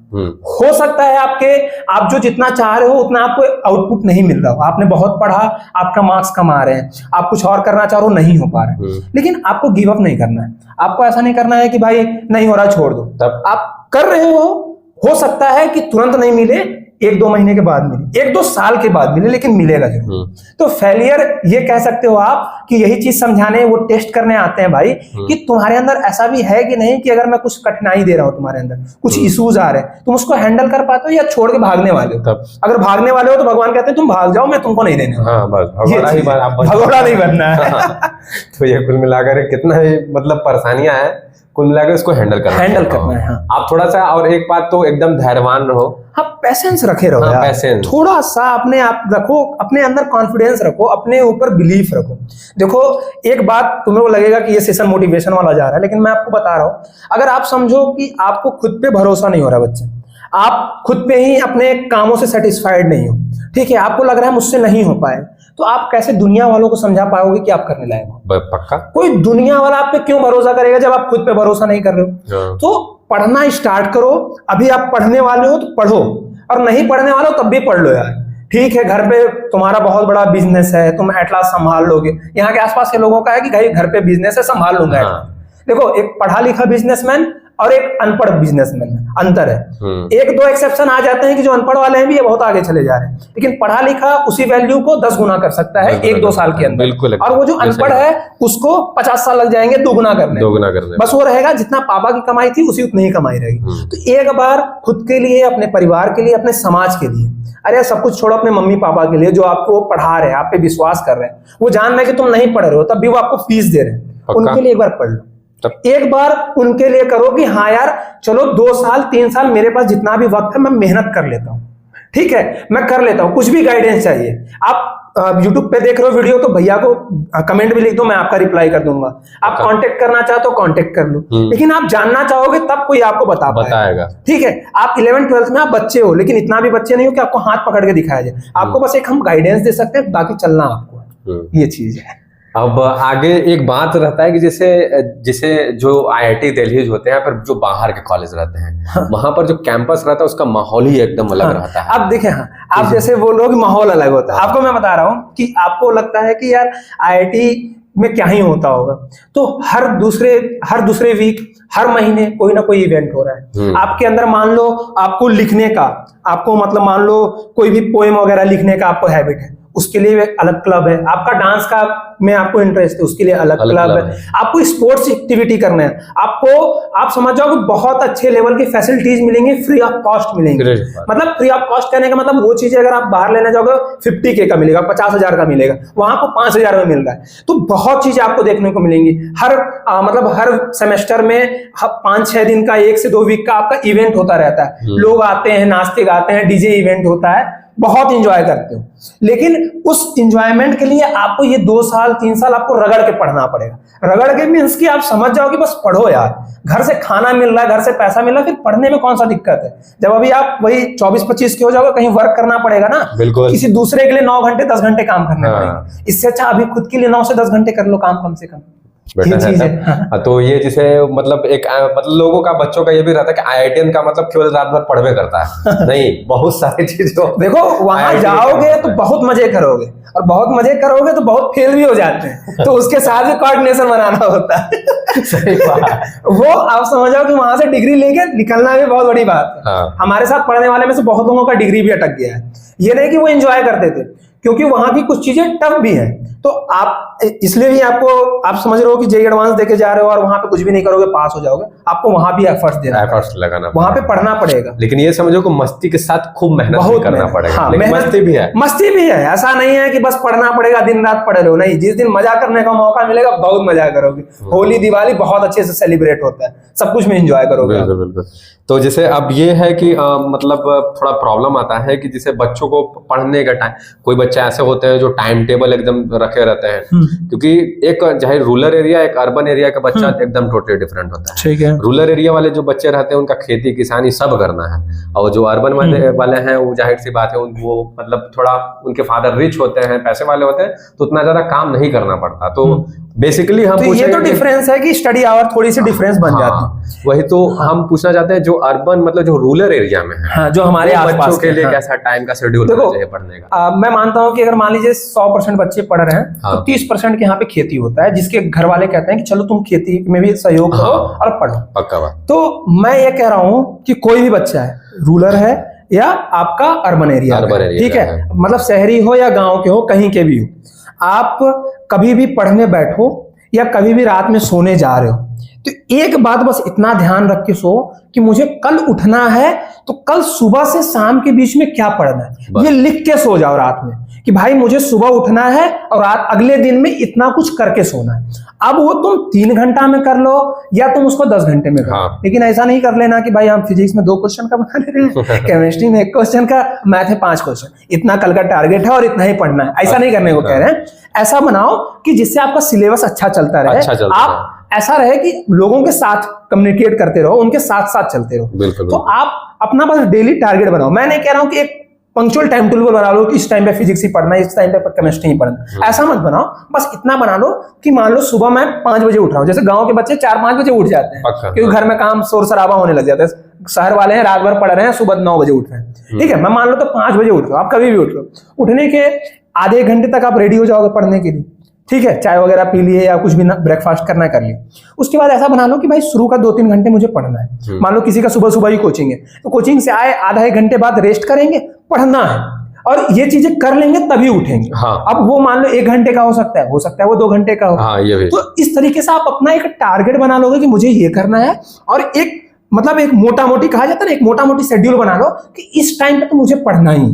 हो सकता है आप जो जितना चाह रहे हो उतना आपको आउटपुट नहीं मिल रहा हो, आपने बहुत पढ़ा, आपका मार्क्स कम आ रहे हैं, आप कुछ और करना चाह रहे हो, नहीं हो पा रहे हैं। लेकिन आपको गिव अप नहीं करना है, आपको ऐसा नहीं करना है कि भाई नहीं हो रहा छोड़ दो, आप कर रहे हो सकता है कि तुरंत नहीं मिले, 1-2 महीने के बाद मिली, 1-2 साल के बाद मिले, लेकिन मिलेगा जरूर। तो फेलियर ये कह सकते हो आप कि यही चीज समझाने, वो टेस्ट करने आते हैं भाई कि तुम्हारे अंदर ऐसा भी है कि नहीं, कि अगर मैं कुछ कठिनाई दे रहा हूं, तुम्हारे अंदर कुछ इश्यूज आ रहे हैं, तुम उसको हैंडल कर पाते हो या छोड़ के भागने वाले हो। अगर भागने वाले हो तो भगवान कहते हैं तुम भाग जाओ, मैं तुमको नहीं देने वाला। भगोड़ा नहीं बनना है। तो ये कुल मिलाकर कितना मतलब परेशानियां हैं, कुल मिलाकर इसको हैंडल करना है। हाँ। आप थोड़ा सा, और एक बात तो एकदम धैर्यवान रहो। हाँ, पेशेंस रखे रहो यार। पेशेंस थोड़ा सा अपने आप रखो, अपने अंदर कॉन्फिडेंस रखो, अपने ऊपर बिलीफ रखो। देखो एक बात तुम्हें को लगेगा कि ये सेशन मोटिवेशन वाला जा रहा है, लेकिन मैं आपको बता रहा हूँ, अगर आप समझो कि आपको खुद पे भरोसा नहीं हो रहा बच्चे, आप खुद पे ही अपने कामों से सेटिस्फाइड नहीं हो, ठीक है, आपको लग रहा है मुझसे नहीं हो पाए, तो आप कैसे दुनिया वालों को समझा पाओगे कि आप करने लायक हो? पक्का कोई दुनिया वाला आप पे क्यों भरोसा करेगा जब आप खुद पे भरोसा नहीं कर रहे हो? तो पढ़ना स्टार्ट करो। अभी आप पढ़ने वाले हो तो पढ़ो, और नहीं पढ़ने वाले हो तब भी पढ़ लो यार, ठीक है। घर पे तुम्हारा बहुत बड़ा बिजनेस है, तुम एटलास संभाल लोगे। यहाँ के आसपास के लोगों का है कि भाई घर पे बिजनेस है, संभाल लूंगा। देखो, एक पढ़ा लिखा बिजनेसमैन और एक अनपढ़ बिजनेसमैन में अंतर है। 1-2 एक्सेप्शन आ जाते हैं कि जो अनपढ़ वाले हैं भी ये बहुत आगे चले जा रहे हैं, लेकिन पढ़ा लिखा उसी वैल्यू को 10 गुना कर सकता है 1-2 साल के अंदर। बिल्कुल। और वो जो अनपढ़ है उसको 50 साल लग जाएंगे दुगुना करने। बस वो रहेगा जितना पापा की कमाई थी उसी उतनी ही कमाई रहेगी। तो एक बार खुद के लिए, अपने परिवार के लिए, अपने समाज के लिए, अरे सब कुछ छोड़ो, अपने मम्मी पापा के लिए जो आपको पढ़ा रहे हैं, आप पे विश्वास कर रहे हैं, वो जान रहे हैं कि तुम नहीं पढ़ रहे हो तब भी वो आपको फीस दे रहे हैं, उनके लिए एक बार पढ़ लो। एक बार उनके लिए करो कि हाँ यार चलो 2 साल 3 साल मेरे पास जितना भी वक्त है मैं मेहनत कर लेता हूँ, ठीक है, मैं कर लेता हूँ। कुछ भी गाइडेंस चाहिए, आप YouTube पे देख रहे हो वीडियो तो भैया को कमेंट भी लिख दो, मैं आपका रिप्लाई कर दूंगा। आप कांटेक्ट करना चाहते हो कांटेक्ट कर लो, लेकिन आप जानना चाहोगे तब कोई आपको बताएगा, ठीक है। आप 11th-12th में आप बच्चे हो, लेकिन इतना भी बच्चे नहीं हो कि आपको हाथ पकड़ के दिखाया जाए। आपको बस एक हम गाइडेंस दे सकते हैं, बाकी चलना आपको, ये चीज है। अब आगे एक बात रहता है कि जैसे जो IIT दिल्ली होते हैं, पर जो बाहर के कॉलेज रहते हैं, वहां पर जो कैंपस रहता है उसका माहौल ही एकदम अलग रहता है। अब देखें, आप जैसे बोल रहे हो कि माहौल अलग होता है, आपको मैं बता रहा हूँ कि आपको लगता है कि यार IIT में क्या ही होता होगा, तो हर दूसरे वीक, हर महीने कोई ना कोई इवेंट हो रहा है आपके अंदर। मान लो आपको लिखने का, आपको मतलब मान लो कोई भी पोएम वगैरह लिखने का आपको हैबिट है, उसके लिए एक अलग क्लब है। आपका डांस का में आपको इंटरेस्ट है, उसके लिए अलग क्लब है। आपको स्पोर्ट्स एक्टिविटी करना है, आप समझ जाओ कि बहुत अच्छे लेवल की फैसिलिटीज मिलेंगी, फ्री ऑफ कॉस्ट मिलेंगी। मतलब फ्री ऑफ कॉस्ट कहने का मतलब वो चीजें अगर आप बाहर लेने जाओगे 50K का मिलेगा, 50,000 का मिलेगा, वहां आपको 5,000 में मिल रहा है। तो बहुत चीजें आपको देखने को मिलेंगी। मतलब हर सेमेस्टर में 5-6 दिन का, 1 से 2 वीक का आपका इवेंट होता रहता है। लोग आते हैं, नाचते गाते हैं, डीजे इवेंट होता है, बहुत इंजॉय करते हो। लेकिन उस इंजॉयमेंट के लिए आपको ये 2 साल 3 साल आपको रगड़ के पढ़ना पड़ेगा। रगड़ के मीन्स कि आप समझ जाओ कि बस पढ़ो यार, घर से खाना मिल रहा है, घर से पैसा मिल रहा है, फिर पढ़ने में कौन सा दिक्कत है। जब अभी आप वही 24-25 के हो जाओगे, कहीं वर्क करना पड़ेगा ना, किसी दूसरे के लिए 9 घंटे 10 घंटे काम करना पड़ेगा। इससे अच्छा अभी खुद के लिए 9 से 10 घंटे कर लो काम, कम से कम। तो ये जिसे मतलब लोगों का, बच्चों का ये भी रहता है कि IITian का मतलब केवल रात भर पढ़वे करता है। नहीं, बहुत सारी चीजों, देखो वहां जाओगे तो बहुत मजे करोगे, और बहुत मजे करोगे तो बहुत फेल भी हो जाते हैं, तो उसके साथ भी कोऑर्डिनेशन बनाना होता है। सही बात। वो आप समझ जाओ कि वहां से डिग्री लेके निकलना भी बहुत बड़ी बात है। हमारे साथ पढ़ने वाले में से बहुत लोगों का डिग्री भी अटक गया है। ये नहीं कि वो एंजॉय करते थे, क्योंकि वहां की कुछ चीजें टफ भी हैं। तो आप इसलिए भी आप समझ रहे हो कि JEE एडवांस देके जा रहे हो और वहां पे कुछ भी नहीं करोगे पास हो जाओगे, आपको वहां भी एफर्ट्स देना, एफर्ट्स लगाना, वहां पे पढ़ना पड़ेगा। लेकिन ये समझो कि मस्ती के साथ खूब मेहनत भी करना पड़ेगा। हाँ, मस्ती भी है, मस्ती भी है। ऐसा नहीं है कि बस पढ़ना पड़ेगा, दिन रात पढ़े रहो, नहीं। जिस दिन मजा करने का मौका मिलेगा बहुत मजा करोगे। होली दिवाली बहुत अच्छे से सेलिब्रेट होता है, सब कुछ में एंजॉय करोगे। बिल्कुल। तो जैसे अब ये है कि मतलब थोड़ा प्रॉब्लम आता है कि जैसे बच्चों को पढ़ने का टाइम, कोई बच्चे ऐसे होते हैं जो टाइम टेबल एकदम रखे रहते हैं, क्योंकि एक चाहे रूरल एरिया, एक अर्बन एरिया का बच्चा एकदम टोटली डिफरेंट होता है। ठीक है। रूरल एरिया वाले जो बच्चे रहते हैं उनका खेती किसानी सब करना है, और जो अर्बन वाले हैं वो जाहिर सी बात है, वो मतलब थोड़ा उनके फादर रिच होते हैं, पैसे वाले होते हैं, तो उतना ज्यादा काम नहीं करना पड़ता। तो बेसिकली हम तो ये तो डिफरेंस है कि स्टडी आवर थोड़ी सी डिफरेंस बन जाती है। वही तो हम पूछना चाहते हैं, जो अर्बन मतलब जो रूरल एरिया में है, हाँ, जो हमारे आसपास के लिए कैसा टाइम का शेड्यूल होना चाहिए पढ़ने का? मैं मानता हूं कि अगर मान लीजिए 100% बच्चे पढ़ रहे हैं, तो 30% के यहाँ पे खेती होता है, जिसके घर वाले कहते हैं कि चलो तुम खेती में भी सहयोग करो और पढ़ो। पक्का बात। तो मैं ये कह रहा हूँ कि कोई भी बच्चा है, रूरल है या आपका अर्बन एरिया, ठीक है, मतलब शहरी हो या गांव के हो, कहीं के भी हो, आप कभी भी पढ़ने बैठो या कभी भी रात में सोने जा रहे हो तो एक बात बस इतना ध्यान रख के सो कि मुझे कल उठना है तो कल सुबह से शाम के बीच में क्या पढ़ना है, ये लिख के सो जाओ रात में कि भाई मुझे सुबह उठना है और रात अगले दिन में इतना कुछ करके सोना है। अब वो तुम 3 घंटा में कर लो या तुम उसको 10 घंटे में करो, लेकिन ऐसा नहीं कर लेना कि भाई हम फिजिक्स में 2 क्वेश्चन का बना ले रहे हैं, केमिस्ट्री में 1 क्वेश्चन का, मैथ में 5 क्वेश्चन, इतना कल का टारगेट है और इतना ही पढ़ना है, ऐसा नहीं करने को कह रहे हैं। ऐसा बनाओ कि जिससे आपका सिलेबस अच्छा चलता रहे, आप ऐसा रहे कि लोगों के साथ कम्युनिकेट करते रहो, उनके साथ साथ चलते रहो। तो आप अपना बस डेली टारगेट बनाओ। मैं नहीं कह रहा हूं कि एक पंक्चुअल टाइम टेबल बना लो कि इस टाइम पे फिजिक्स ही पढ़ना है, इस टाइम पे केमिस्ट्री ही पढ़ना, ऐसा मत बनाओ। बस इतना बना लो कि मान लो सुबह मैं 5 बजे उठ रहा हूँ, जैसे गांव के बच्चे 4-5 बजे उठ जाते हैं क्योंकि घर में काम शोर शराबा होने लग जाता है। शहर वाले हैं रात भर पढ़ रहे हैं, सुबह 9 बजे उठ रहे हैं, ठीक है, मैं मान लो तो 5 बजे उठ रहा हूँ, आप कभी भी उठ लो, उठने के आधे घंटे तक आप रेडी हो जाओगे पढ़ने के लिए, ठीक है, चाय वगैरह पी लिए या कुछ भी ना, ब्रेकफास्ट करना कर लिए। उसके बाद ऐसा बना लो कि भाई शुरू का 2-3 घंटे मुझे पढ़ना है। मान लो किसी का सुबह सुबह ही कोचिंग है तो कोचिंग से आए आधा 1 घंटे बाद रेस्ट करेंगे, पढ़ना है और ये चीजें कर लेंगे तभी उठेंगे। अब वो मान लो 1 घंटे का हो सकता है वो 2 घंटे का हो। तो इस तरीके से आप अपना एक टारगेट बना लोगे कि मुझे ये करना है और एक मतलब एक मोटा मोटी कहा जाता है ना, एक मोटा मोटी शेड्यूल बना लो कि इस टाइम पे तो मुझे पढ़ना ही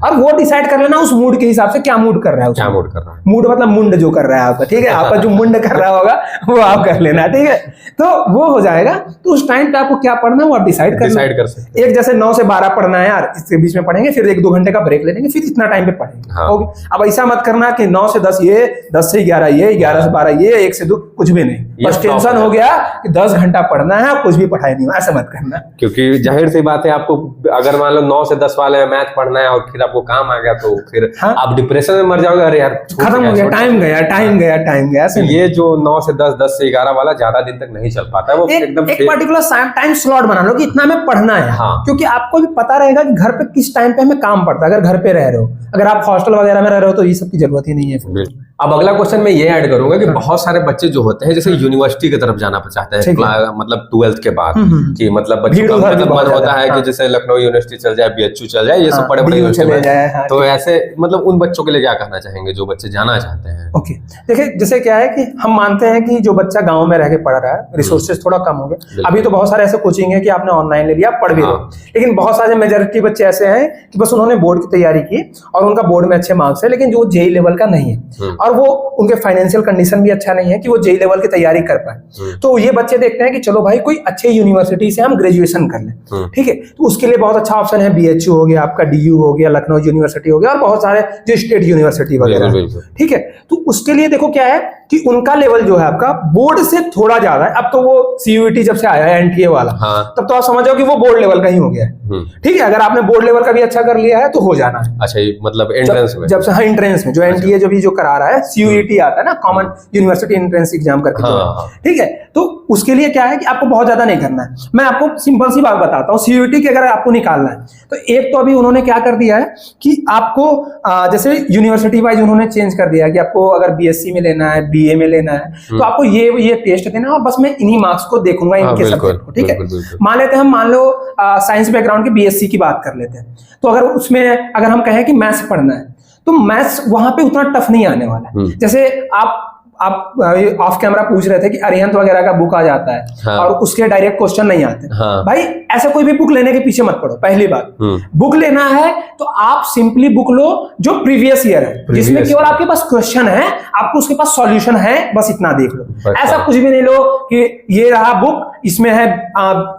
और वो डिसाइड कर लेना उस मूड के हिसाब से क्या मूड कर रहा है, क्या मूड कर रहा है, मूड मतलब मुंड जो कर रहा है आपका, ठीक है, आपका जो मुंड कर रहा होगा वो आप कर लेना, ठीक है, तो वो हो जाएगा। तो उस टाइम पे आपको क्या पढ़ना है वो आप डिसाइड कर सकते हैं। एक जैसे 9 से 12 पढ़ना है यार, इसके बीच में पढ़ेंगे, फिर 1-2 घंटे का ब्रेक ले लेंगे, फिर इतना टाइम पे पढ़ेंगे। अब ऐसा मत करना कि 9 से 10 ये, 10 से 11 ये, 11 से 12 ये, 1 से 2 कुछ भी नहीं, बस टेंशन हो गया कि 10 घंटा पढ़ना है, कुछ भी पढ़ाई नहीं, ऐसा मत करना। क्योंकि जाहिर सी बात है, आपको अगर मान लो 9 से 10 वाले में मैथ पढ़ना है और फिर आपको काम आ गया तो फिर आप डिप्रेशन में मर जाओगे, अरे यार खत्म हो गया, टाइम गया। तो ये जो 9 से 10, 10 से 11 वाला ज्यादा दिन तक नहीं चल पाता है, वो एकदम एक पर्टिकुलर टाइम स्लॉट बना लो कि इतना में पढ़ना है। क्योंकि आपको भी पता रहेगा कि घर पे किस टाइम पे हमें काम पड़ता है। अगर घर पे रह रहे हो, अगर आप हॉस्टल वगैरह में रह रहे हो तो ये सब की जरूरत ही नहीं है। अब अगला क्वेश्चन मैं ये ऐड करूंगा कि बहुत सारे बच्चे जो होते हैं जैसे यूनिवर्सिटी की तरफ जाना चाहते हैं, मतलब 12th के बाद, कि मतलब बच्चों का मन होता है कि जैसे लखनऊ यूनिवर्सिटी चल जाए, BHU चल जाए, ये सब बड़े बड़े यूनिवर्सिटी। तो ऐसे मतलब उन बच्चों के लिए क्या कहना चाहेंगे जो बच्चे जाना चाहते हैं? ओके, देखिए जैसे क्या है कि हम मानते हैं कि जो बच्चा गांव में रह के पढ़ रहा है, रिसोर्सेज थोड़ा कम हो गए। अभी तो बहुत सारे ऐसे कोचिंग है कि आपने ऑनलाइन ले लिया, पढ़ भी रहे, लेकिन बहुत सारे मेजोरिटी बच्चे ऐसे हैं कि बस उन्होंने बोर्ड की तैयारी की और उनका बोर्ड में अच्छे मार्क्स है, लेकिन जो JEE लेवल का नहीं है और वो उनके फाइनेंशियल कंडीशन भी अच्छा नहीं है कि वो JEE लेवल की तैयारी कर पाए। तो ये बच्चे देखते हैं कि चलो भाई कोई अच्छे यूनिवर्सिटी से हम ग्रेजुएशन कर लें, ठीक है, तो उसके लिए बहुत अच्छा ऑप्शन है, BHU हो गया, आपका DU हो गया, लखनऊ यूनिवर्सिटी हो गया और बहुत सारे जो स्टेट यूनिवर्सिटी वगैरह, ठीक है। तो उसके लिए देखो क्या है कि उनका लेवल जो है आपका बोर्ड से थोड़ा ज्यादा है। अब तो वो CUET जब से आया है NTA वाला, तब तो आप समझ जाओ कि वो बोर्ड लेवल का ही हो गया है, ठीक है। अगर आपने बोर्ड लेवल का भी अच्छा कर लिया है तो हो जाना है। अच्छा, मतलब एंट्रेंस में, जब से एंट्रेंस में जो NTA जो करा रहा है, CUET आता है ना, कॉमन यूनिवर्सिटी एंट्रेंस एग्जाम करके, ठीक है। तो उसके लिए क्या है कि आपको बहुत ज्यादा नहीं करना है। मैं आपको सिंपल सी बात बताता हूँ, CUET की अगर आपको निकालना है तो एक तो अभी उन्होंने क्या कर दिया है कि आपको जैसे यूनिवर्सिटी वाइज उन्होंने चेंज कर दिया है कि आपको अगर BSc में लेना है, BA में लेना है, तो आपको ये टेस्ट देना और बस मैं इन्हीं मार्क्स को देखूंगा, इनके सब्जेक्ट को, ठीक है। मान लेते हैं हम, मान लो साइंस बैकग्राउंड के BSc की बात कर लेते हैं, तो अगर उसमें अगर हम कहें कि मैथ्स पढ़ना है तो मैथ्स वहां पे उतना टफ नहीं आने वाला है। जैसे आप ऑफ कैमरा पूछ रहे थे कि अरिहंत वगैरह का बुक आ जाता है और उसके डायरेक्ट क्वेश्चन नहीं आते, भाई ऐसा कोई भी बुक लेने के पीछे मत पड़ो। पहली बात, बुक लेना है तो आप सिंपली बुक लो जो प्रीवियस ईयर है, जिसमें केवल आपके पास क्वेश्चन है, आपको उसके पास सॉल्यूशन है, बस इतना देख लो। ऐसा कुछ भी नहीं लो कि ये रहा बुक, इसमें है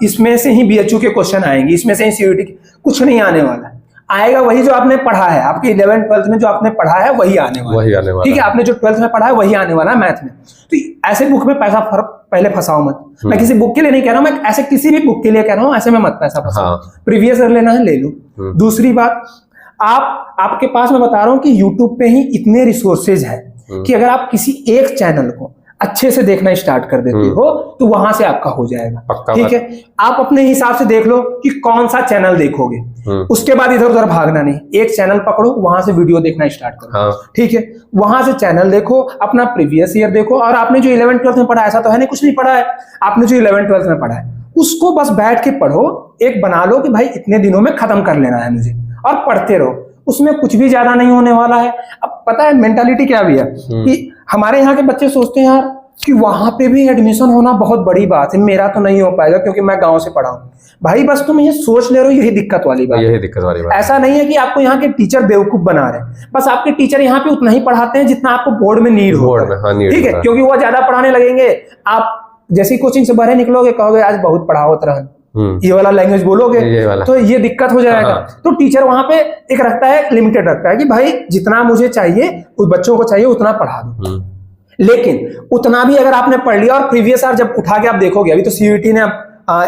इसमें से ही BHU के क्वेश्चन आएंगे, इसमें से ही CUET, कुछ नहीं आने वाला। आएगा वही जो आपने पढ़ा है, आपके 11th 12th में जो आपने पढ़ा है वही आने वाला, ठीक है। आपने जो 12th में पढ़ा है वही आने वाला है मैथ में। तो ऐसे बुक में पैसा पहले फंसाओ मत। मैं किसी बुक के लिए नहीं कह रहा हूं, मैं ऐसे किसी भी बुक के लिए कह रहा हूं, ऐसे में मत पैसा फंसाओ। प्रीवियस ईयर लेना है ले लो। दूसरी बात, आपके पास मैं बता रहा हूं कि YouTube पे ही इतने रिसोर्सेज है कि अगर आप किसी एक चैनल को अच्छे से देखना स्टार्ट कर देते हो तो वहां से आपका हो जाएगा, ठीक है। आप अपने हिसाब से देख लो कि कौन सा चैनल देखोगे, उसके बाद इधर उधर भागना नहीं, एक चैनल पकड़ो, वहां से वीडियो देखना स्टार्ट करो, ठीक है। वहां से चैनल देखो, अपना प्रीवियस ईयर देखो, और आपने जो 11th 12th में पढ़ा, ऐसा तो है नहीं कुछ नहीं पढ़ा है, आपने जो 11th 12th में पढ़ा है उसको बस बैठ के पढ़ो एक बना लो कि भाई इतने दिनों में खत्म कर लेना है मुझे, और पढ़ते रहो, उसमें कुछ भी ज्यादा नहीं होने वाला है। अब पता है मेंटालिटी क्या भी है कि हमारे यहाँ के बच्चे सोचते हैं यार कि वहां पे भी एडमिशन होना बहुत बड़ी बात है, मेरा तो नहीं हो पाएगा क्योंकि मैं गांव से पढ़ा हूँ। भाई बस तुम ये सोच ले रहे हो, यही दिक्कत वाली बात, यही दिक्कत वाली बात। ऐसा नहीं है कि आपको यहाँ के टीचर बेवकूफ बना रहे हैं, बस आपके टीचर यहाँ पे उतना ही पढ़ाते हैं जितना आपको बोर्ड में नीड हो, ठीक है, क्योंकि वो ज्यादा पढ़ाने लगेंगे। आप जैसी कोचिंग से बाहर निकलोगे कहोगे आज बहुत पढ़ाओ तरह, ये वाला लैंग्वेज बोलोगे तो ये दिक्कत हो जाएगा। तो टीचर वहां पे एक रखता है, लिमिटेड रखता है कि भाई जितना मुझे चाहिए उस बच्चों को चाहिए उतना पढ़ा दो। लेकिन उतना भी अगर आपने पढ़ लिया और प्रीवियस ईयर जब उठा के आप देखोगे, अभी तो सीयूईटी ने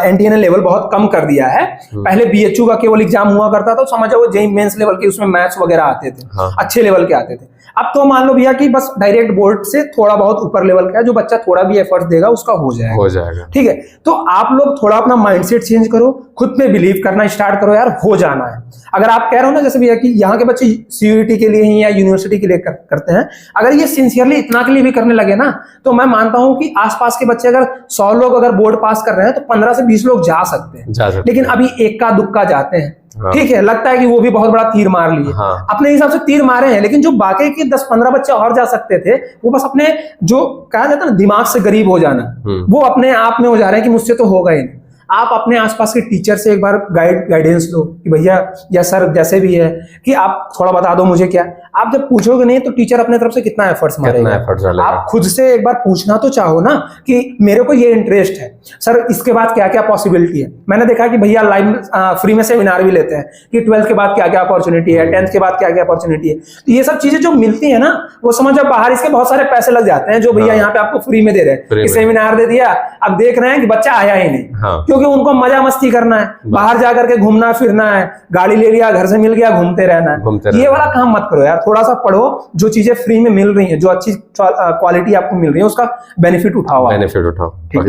एनटीए ने लेवल बहुत कम कर दिया है। पहले बीएचयू का केवल एग्जाम हुआ करता था, तो समझो वो जेईई मेंस लेवल के उसमें मैथ्स वगैरह आते थे, अच्छे लेवल के आते थे। अब तो मान लो भैया कि बस डायरेक्ट बोर्ड से थोड़ा बहुत ऊपर लेवल का है, जो बच्चा थोड़ा भी एफर्ट देगा उसका हो जाएगा। ठीक है, तो आप लोग थोड़ा अपना माइंडसेट चेंज करो, खुद पे बिलीव करना स्टार्ट करो, यार हो जाना है। अगर आप कह रहे हो ना जैसे भैया कि यहाँ के बच्चे सीयूईटी के लिए ही या यूनिवर्सिटी के लिए करते हैं, अगर ये सिंसियरली इतना के लिए भी करने लगे ना, तो मैं मानता हूं कि आसपास के बच्चे अगर 100 लोग अगर बोर्ड पास कर रहे हैं तो 15 से 20 लोग जा सकते हैं। लेकिन अभी एक्का दुक्का जाते हैं। ठीक है, लगता है कि वो भी बहुत बड़ा तीर मार लिए, अपने हिसाब से तीर मारे हैं, लेकिन जो बाकी के 10-15 बच्चे और जा सकते थे, वो बस अपने जो कहा जाता है ना दिमाग से गरीब हो जाना, वो अपने आप में हो जा रहे हैं कि मुझसे तो होगा ही नहीं। आप अपने आसपास के टीचर से एक बार गाइडेंस लो कि भैया या सर जैसे भी है कि आप थोड़ा बता दो मुझे क्या। आप जब पूछोगे नहीं तो टीचर अपने तरफ से कितना एफर्ट्स मारेगा। आप खुद से एक बार पूछना तो चाहो ना कि मेरे को ये इंटरेस्ट है सर, इसके बाद क्या क्या पॉसिबिलिटी है। मैंने देखा कि भैया लाइव फ्री में सेमिनार भी लेते हैं कि 12th के बाद क्या क्या अपॉर्चुनिटी है, 10th के बाद क्या क्या अपॉर्चुनिटी है। तो ये सब चीजें जो मिलती है ना, वो समझो बाहर इसके बहुत सारे पैसे लग जाते हैं जो भैया यहाँ पे आपको फ्री में दे रहे हैं। सेमिनार दे दिया, अब देख रहे हैं कि बच्चा आया ही नहीं, क्योंकि उनको मजा मस्ती करना है, बाहर जाकर के घूमना फिरना है, गाड़ी ले लिया, घर से मिल गया, घूमते रहना है। ये वाला काम मत करो यार, थोड़ा सा पढ़ो, जो चीजें फ्री में मिल रही हैं, जो अच्छी क्वालिटी आपको मिल रही है उसका बेनिफिट उठाओ।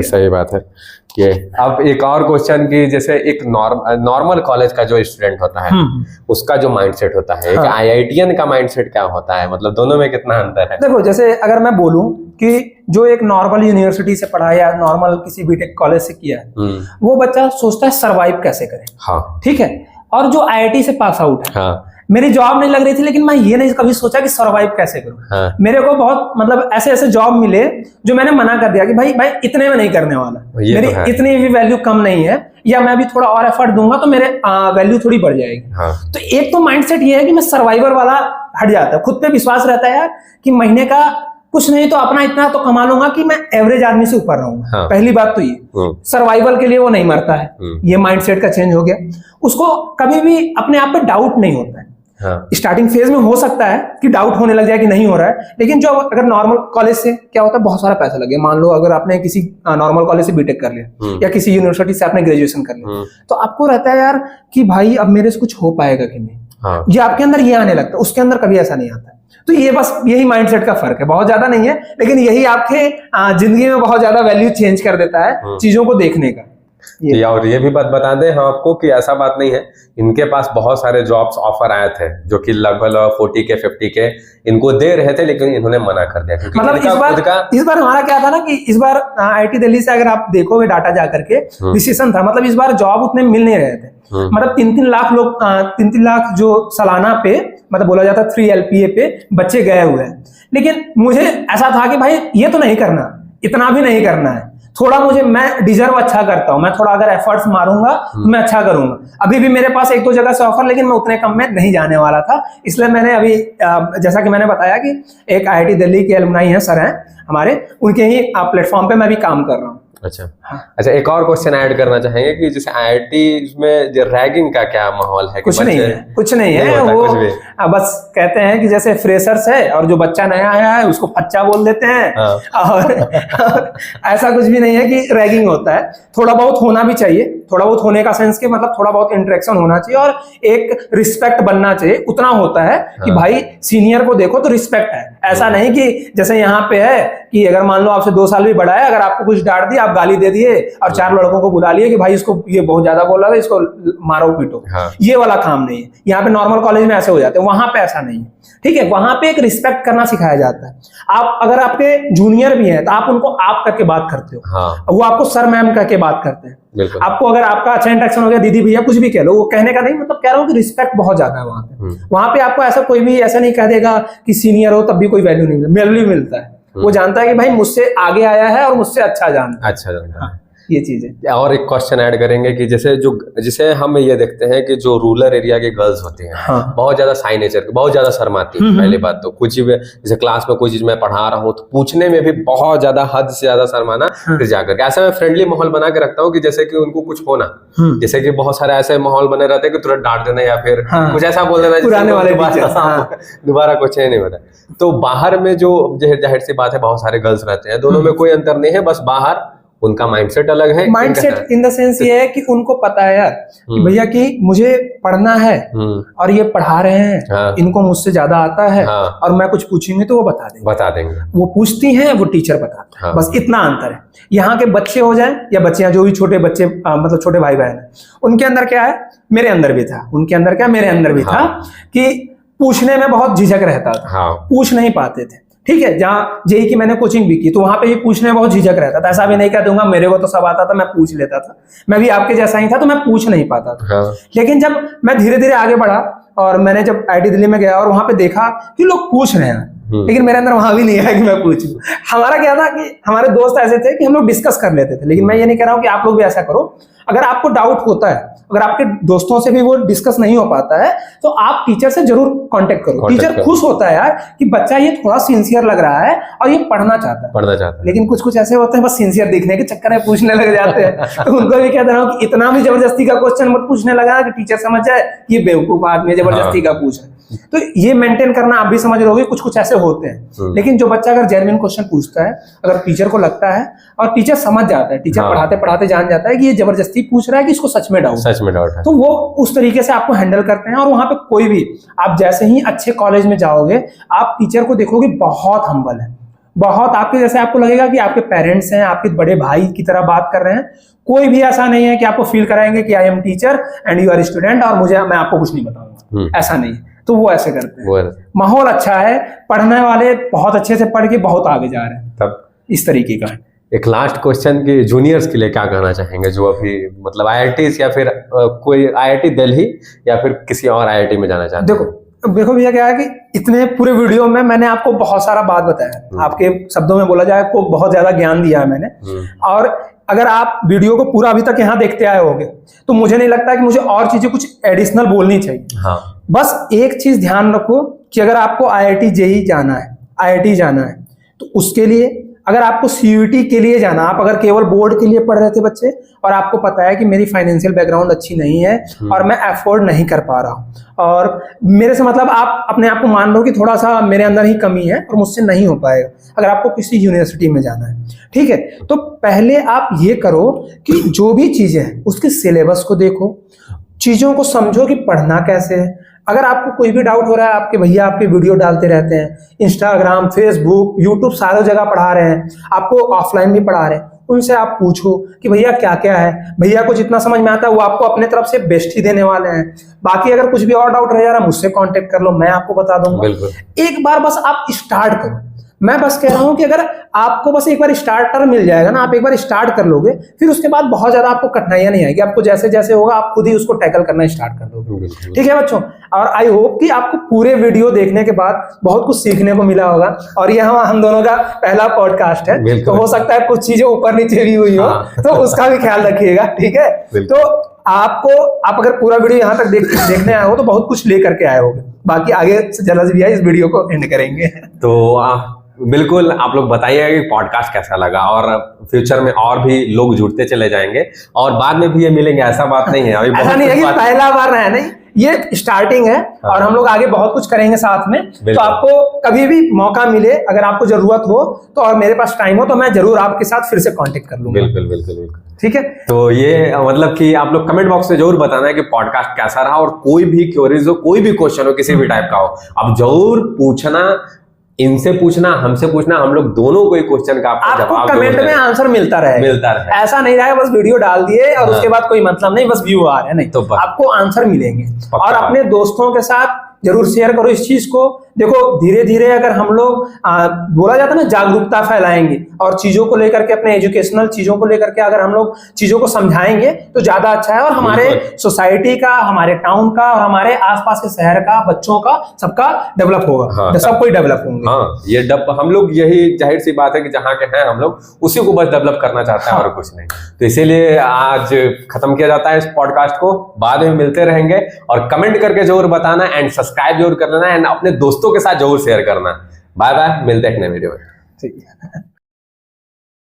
सही बात है। कि अब एक और क्वेश्चन की, जैसे एक नॉर्मल कॉलेज का जो स्टूडेंट होता है उसका जो माइंडसेट होता है, एक आईआईटीएन का माइंडसेट क्या होता है, मतलब दोनों में कितना अंतर है? देखो, जैसे अगर मैं बोलूं कि जो एक नॉर्मल यूनिवर्सिटी से पढ़ा या नॉर्मल किसी बीटेक कॉलेज से किया है, वो बच्चा सोचता है सरवाइव कैसे करे। ठीक है, और जो आईआईटी से पास आउट है, मेरी जॉब नहीं लग रही थी लेकिन मैं ये नहीं कभी सोचा कि सरवाइव कैसे करूं। मेरे को बहुत मतलब ऐसे ऐसे जॉब मिले जो मैंने मना कर दिया कि भाई इतने में नहीं करने वाला, मेरी इतनी भी वैल्यू कम नहीं है, या मैं भी थोड़ा और एफर्ट दूंगा तो मेरे वैल्यू थोड़ी बढ़ जाएगी। तो एक तो माइंडसेट ये है कि मैं सर्वाइवर वाला हट जाता है, खुद पे विश्वास रहता है यार कि महीने का कुछ नहीं तो अपना इतना तो कमा लूंगा कि मैं एवरेज आदमी से ऊपर रहूंगा। पहली बात तो ये सर्वाइवल के लिए वो नहीं मरता है, ये माइंडसेट का चेंज हो गया। उसको कभी भी अपने आप पे डाउट नहीं होता है। स्टार्टिंग फेज में हो सकता है कि डाउट होने लग जाए कि नहीं हो रहा है, लेकिन जो अगर नॉर्मल कॉलेज से क्या होता है, बहुत सारा पैसा लगे, मान लो अगर आपने किसी नॉर्मल कॉलेज से बीटेक कर लिया या किसी यूनिवर्सिटी से आपने ग्रेजुएशन कर लिया, तो आपको रहता है यार कि भाई अब मेरे से कुछ हो पाएगा कि नहीं, ये आपके अंदर ये आने लगता है, उसके अंदर कभी ऐसा नहीं आता। तो ये बस यही माइंडसेट का फर्क है, बहुत ज्यादा नहीं है, लेकिन यही आपके जिंदगी में बहुत ज्यादा वैल्यू चेंज कर देता है चीजों को देखने का। और ये भी बात बता दें हम आपको कि ऐसा बात नहीं है, इनके पास बहुत सारे जॉब्स ऑफर आए थे जो कि लगभग 40 के 50 के इनको दे रहे थे, लेकिन इन्होंने मना कर दिया। मतलब इस बार हमारा क्या था ना कि इस बार आईआईटी दिल्ली से अगर आप देखोगे डाटा जाकर के, डिसीजन था, मतलब इस बार जॉब उतने मिल नहीं रहे थे। मतलब 3-3 लाख लोग 3-3 लाख जो सालाना पे मतलब बोला जाता 3 LPA पे बच्चे गए हुए हैं। लेकिन मुझे ऐसा था कि भाई ये तो नहीं करना, इतना भी नहीं करना है, थोड़ा मुझे, मैं डिजर्व अच्छा करता हूं, मैं थोड़ा अगर एफर्ट्स मारूंगा तो मैं अच्छा करूंगा। अभी भी मेरे पास 1-2 जगह से ऑफर, लेकिन मैं उतने कम में नहीं जाने वाला था, इसलिए मैंने अभी जैसा कि मैंने बताया कि एक आईआईटी दिल्ली के एलुमनाई हैं, सर हैं हमारे, उनके ही प्लेटफॉर्म पे मैं भी काम कर रहा हूँ। अच्छा अच्छा, एक और क्वेश्चन ऐड करना चाहेंगे कि जैसे आईआईटी में रैगिंग का क्या माहौल है? कुछ नहीं है, वो बस कहते हैं कि जैसे फ्रेशर्स है और जो बच्चा नया आया है उसको बच्चा बोल देते हैं। और ऐसा कुछ भी नहीं है कि रैगिंग होता है, थोड़ा बहुत होना भी चाहिए, थोड़ा बहुत होने का सेंस के मतलब थोड़ा बहुत इंटरेक्शन होना चाहिए और एक रिस्पेक्ट बनना चाहिए। उतना होता है कि भाई सीनियर को देखो तो रिस्पेक्ट है, ऐसा नहीं कि जैसे यहाँ पे है कि अगर मान लो आपसे 2 साल भी बड़ा है, अगर आपको कुछ डांट दिया, आप गाली दे दिए और 4 लड़कों को बुला लिए कि भाई इसको ये बहुत ज्यादा बोल रहा था, इसको मारो पीटो, ये वाला काम नहीं है। यहाँ पे नॉर्मल कॉलेज में ऐसे हो जाते हैं, वहां पे ऐसा नहीं है, ठीक है। वहां पे एक रिस्पेक्ट करना सिखाया जाता है। आप अगर आपके जूनियर भी हैं तो आप उनको आप करके बात करते हो, हाँ। वो आपको सर मैम करके बात करते हैं। बिल्कुल। आपको अगर आपका अच्छा इंटरेक्शन हो गया, दीदी भैया कुछ भी कह लो, वो कहने का नहीं, मतलब कह रहा हूँ कि रिस्पेक्ट बहुत ज्यादा है वहां पे। वहां पे आपको ऐसा कोई भी ऐसा नहीं कह देगा कि सीनियर हो तब भी कोई वैल्यू नहीं, वैल्यू मिलता है। वो जानता है कि भाई मुझसे आगे आया है और मुझसे अच्छा जानता है। अच्छा जानता है। ये चीज है। और एक क्वेश्चन ऐड करेंगे कि जैसे हम ये देखते हैं कि जो रूरल एरिया के गर्ल्स होती हैं, हाँ। बहुत ज्यादा शाई नेचर की, बहुत ज्यादा शर्माती हैं। पहली बात तो कुछ भी जैसे क्लास में कोई चीज मैं पढ़ा रहा हूँ तो पूछने में भी बहुत ज्यादा हद से ज्यादा शर्माना, फिर जाकर के ऐसा मैं फ्रेंडली माहौल बना के रखता हूँ कि जैसे कि उनको कुछ होना, जैसे कि बहुत सारे ऐसे माहौल बने रहते हैं कि तुरंत डांट देना या फिर कुछ ऐसा बोल देना पुराने वाले दोबारा कुछ नहीं होता। तो बाहर में जो जाहिर सी बात है बहुत सारे गर्ल्स रहते हैं, दोनों में कोई अंतर नहीं है, बस बाहर उनका माइंडसेट अलग है। माइंडसेट इन द सेंस ये है कि उनको पता है यार कि भैया कि मुझे पढ़ना है और ये पढ़ा रहे हैं, हाँ। इनको मुझसे ज्यादा आता है, हाँ। और मैं कुछ पूछूंगी तो वो बता देंगे। वो पूछती हैं, वो टीचर बताते हैं। हाँ। बस इतना अंतर है। यहाँ के बच्चे हो जाए या बच्चियां, जो भी छोटे बच्चे मतलब छोटे भाई बहन है, उनके अंदर क्या है, मेरे अंदर भी था, उनके अंदर क्या मेरे अंदर भी था कि पूछने में बहुत झिझक रहता था। हाँ। पूछ नहीं पाते थे, ठीक है। जहाँ जेई की मैंने कोचिंग भी की तो वहां पे भी पूछने में बहुत झिझक रहता था। ऐसा भी नहीं कह दूंगा मेरे को तो सब आता था, मैं पूछ लेता था, मैं भी आपके जैसा ही था, तो मैं पूछ नहीं पाता था। हाँ। लेकिन जब मैं धीरे धीरे आगे बढ़ा और मैंने जब आईटी दिल्ली में गया और वहां पे देखा कि लोग पूछ रहे हैं, लेकिन मेरे अंदर वहां भी नहीं है कि मैं पूछूं। हमारा क्या था कि हमारे दोस्त ऐसे थे कि हम लोग डिस्कस कर लेते थे। लेकिन मैं ये नहीं कह रहा हूं कि आप लोग भी ऐसा करो। अगर आपको डाउट होता है, अगर आपके दोस्तों से भी वो डिस्कस नहीं हो पाता है, तो आप टीचर से जरूर कांटेक्ट करो। टीचर खुश होता है यार कि बच्चा ये थोड़ा सिंसियर लग रहा है और ये पढ़ना चाहता है। लेकिन कुछ ऐसे होते हैं बस सिंसियर दिखने के चक्कर में पूछने लग जाते हैं। तो उनको भी कह दे रहा हूँ कि इतना भी जबरदस्ती का क्वेश्चन मत पूछने लगा कि टीचर समझ जाए कि ये बेवकूफ आदमी जबरदस्ती का पूछ है। तो ये मेंटेन करना आप भी समझ रहोगे, कुछ ऐसे होते हैं। लेकिन जो बच्चा अगर जेन्युइन क्वेश्चन पूछता है, अगर टीचर को लगता है और टीचर समझ जाता है, टीचर पढ़ाते पढ़ाते जान जाता है कि ये जबरदस्ती पूछ रहा है कि इसको सच में डाउट है, तो वो उस तरीके से आपको हैंडल करते हैं। और वहां पे कोई भी, आप जैसे ही अच्छे कॉलेज में जाओगे, आप टीचर को देखोगे बहुत हम्बल है, बहुत आपके जैसे आपको लगेगा कि आपके पेरेंट्स हैं, आपके बड़े भाई की तरह बात कर रहे हैं। कोई भी ऐसा नहीं है कि आपको फील कराएंगे कि I am teacher and you are student और मैं आपको कुछ नहीं बताऊंगा, ऐसा नहीं। तो वो ऐसे करते हैं। माहौल अच्छा है, पढ़ने वाले बहुत अच्छे से पढ़ के बहुत आगे जा रहे हैं, तब इस तरीके का है। एक लास्ट क्वेश्चन कि जूनियर्स के लिए क्या कहना चाहेंगे जो अभी मतलब आईआईटी या फिर कोई आईआईटी दिल्ली या फिर किसी और आईआईटी में जाना चाहते हैं? देखो भैया क्या है कि इतने पूरे वीडियो में मैंने आपको बहुत सारा बात बताया, आपके शब्दों में बोला जाए को बहुत ज्यादा ज्ञान दिया है मैंने। और अगर आप वीडियो को पूरा अभी तक यहाँ देखते आए होगे तो मुझे नहीं लगता कि मुझे और चीजें कुछ एडिशनल बोलनी चाहिए। हाँ। बस एक चीज ध्यान रखो कि अगर आपको आईआईटी जेई जाना है, आईआईटी जाना है, तो उसके लिए अगर आपको सीयूईटी के लिए जाना, आप अगर केवल बोर्ड के लिए पढ़ रहे थे बच्चे और आपको पता है कि मेरी फाइनेंशियल बैकग्राउंड अच्छी नहीं है और मैं अफोर्ड नहीं कर पा रहा हूँ, और मेरे से मतलब आप अपने आप को मान लो कि थोड़ा सा मेरे अंदर ही कमी है और मुझसे नहीं हो पाएगा, अगर आपको किसी यूनिवर्सिटी में जाना है, ठीक है, तो पहले आप ये करो कि जो भी चीजें हैं उसके सिलेबस को देखो, चीजों को समझो कि पढ़ना कैसे है। अगर आपको कोई भी डाउट हो रहा है, आपके भैया आपके वीडियो डालते रहते हैं, इंस्टाग्राम, फेसबुक, यूट्यूब सारी जगह पढ़ा रहे हैं, आपको ऑफलाइन भी पढ़ा रहे हैं, उनसे आप पूछो कि भैया क्या क्या है। भैया को जितना समझ में आता है वो आपको अपने तरफ से बेस्ट ही देने वाले हैं। बाकी अगर कुछ भी और डाउट रह जा रहा है मुझसे कांटेक्ट कर लो, मैं आपको बता दूंगा। एक बार बस आप स्टार्ट करो। मैं बस कह रहा हूं कि अगर आपको बस एक बार स्टार्टर मिल जाएगा ना, आप एक बार स्टार्ट कर लोगे, फिर उसके बाद बहुत ज्यादा आपको कठिनाइयां नहीं आएगी। आपको जैसे जैसे होगा आप खुद ही उसको टैकल करना स्टार्ट कर दोगे। ठीक है बच्चों, और आई होप कि आपको पूरे वीडियो देखने के बाद बहुत कुछ सीखने को मिला होगा। और यह हम दोनों का पहला पॉडकास्ट है, तो हो सकता है कुछ चीजें ऊपर नीचे भी हुई हो, तो उसका भी ख्याल रखिएगा। ठीक है, तो आप अगर पूरा वीडियो यहाँ तक देखने आए हो तो बहुत कुछ लेकर के आए होगे। बाकी आगे से जल्द भी इस वीडियो को एंड करेंगे। तो बिल्कुल आप लोग बताइएगा कि पॉडकास्ट कैसा लगा, और फ्यूचर में और भी लोग जुड़ते चले जाएंगे और बाद में भी ये मिलेंगे, ऐसा बात नहीं है। अभी ऐसा नहीं है कि पहला बार है, नहीं, ये स्टार्टिंग है। हाँ। और हम लोग आगे बहुत कुछ करेंगे साथ में। तो आपको कभी भी मौका मिले, अगर आपको जरूरत हो तो और मेरे पास टाइम हो तो मैं जरूर आपके साथ फिर से कांटेक्ट कर लूंगा। बिल्कुल बिल्कुल बिल्कुल। ठीक है, तो ये मतलब कि आप लोग कमेंट बॉक्स में जरूर बताना है कि पॉडकास्ट कैसा रहा, और कोई भी क्वेरीज हो, कोई भी क्वेश्चन हो, किसी भी टाइप का हो, आप जरूर पूछना, इनसे पूछना, हमसे पूछना, हम लोग दोनों कोई क्वेश्चन का आपको जवाब कमेंट में आंसर मिलता रहे। ऐसा नहीं रहा बस वीडियो डाल दिए और उसके बाद कोई मतलब नहीं, बस व्यू आ रहे हैं, नहीं, तो आपको आंसर मिलेंगे। और अपने दोस्तों के साथ जरूर शेयर करो इस चीज को। देखो धीरे धीरे अगर हम लोग बोला जाता है ना जागरूकता फैलाएंगे और चीजों को लेकर के, अपने एजुकेशनल चीजों को लेकर के अगर हम लोग चीजों को समझाएंगे तो ज्यादा अच्छा है, और हमारे सोसाइटी का, हमारे टाउन का और हमारे आसपास के शहर का, बच्चों का, सबका डेवलप होगा। हाँ, तो सब कोई डेवलप होंगे। हाँ, ये हम लोग, यही जाहिर सी बात है कि जहाँ के हैं हम लोग उसी को बस डेवलप करना चाहते हैं। हाँ। और कुछ नहीं। तो इसीलिए आज खत्म किया जाता है इस पॉडकास्ट को। बाद में मिलते रहेंगे और कमेंट करके जरूर बताना एंड सब्सक्राइब जरूर कर लेना एंड अपने दोस्तों के साथ जरूर शेयर करना। बाय बाय, मिलते हैं एक नए वीडियो में। ठीक है।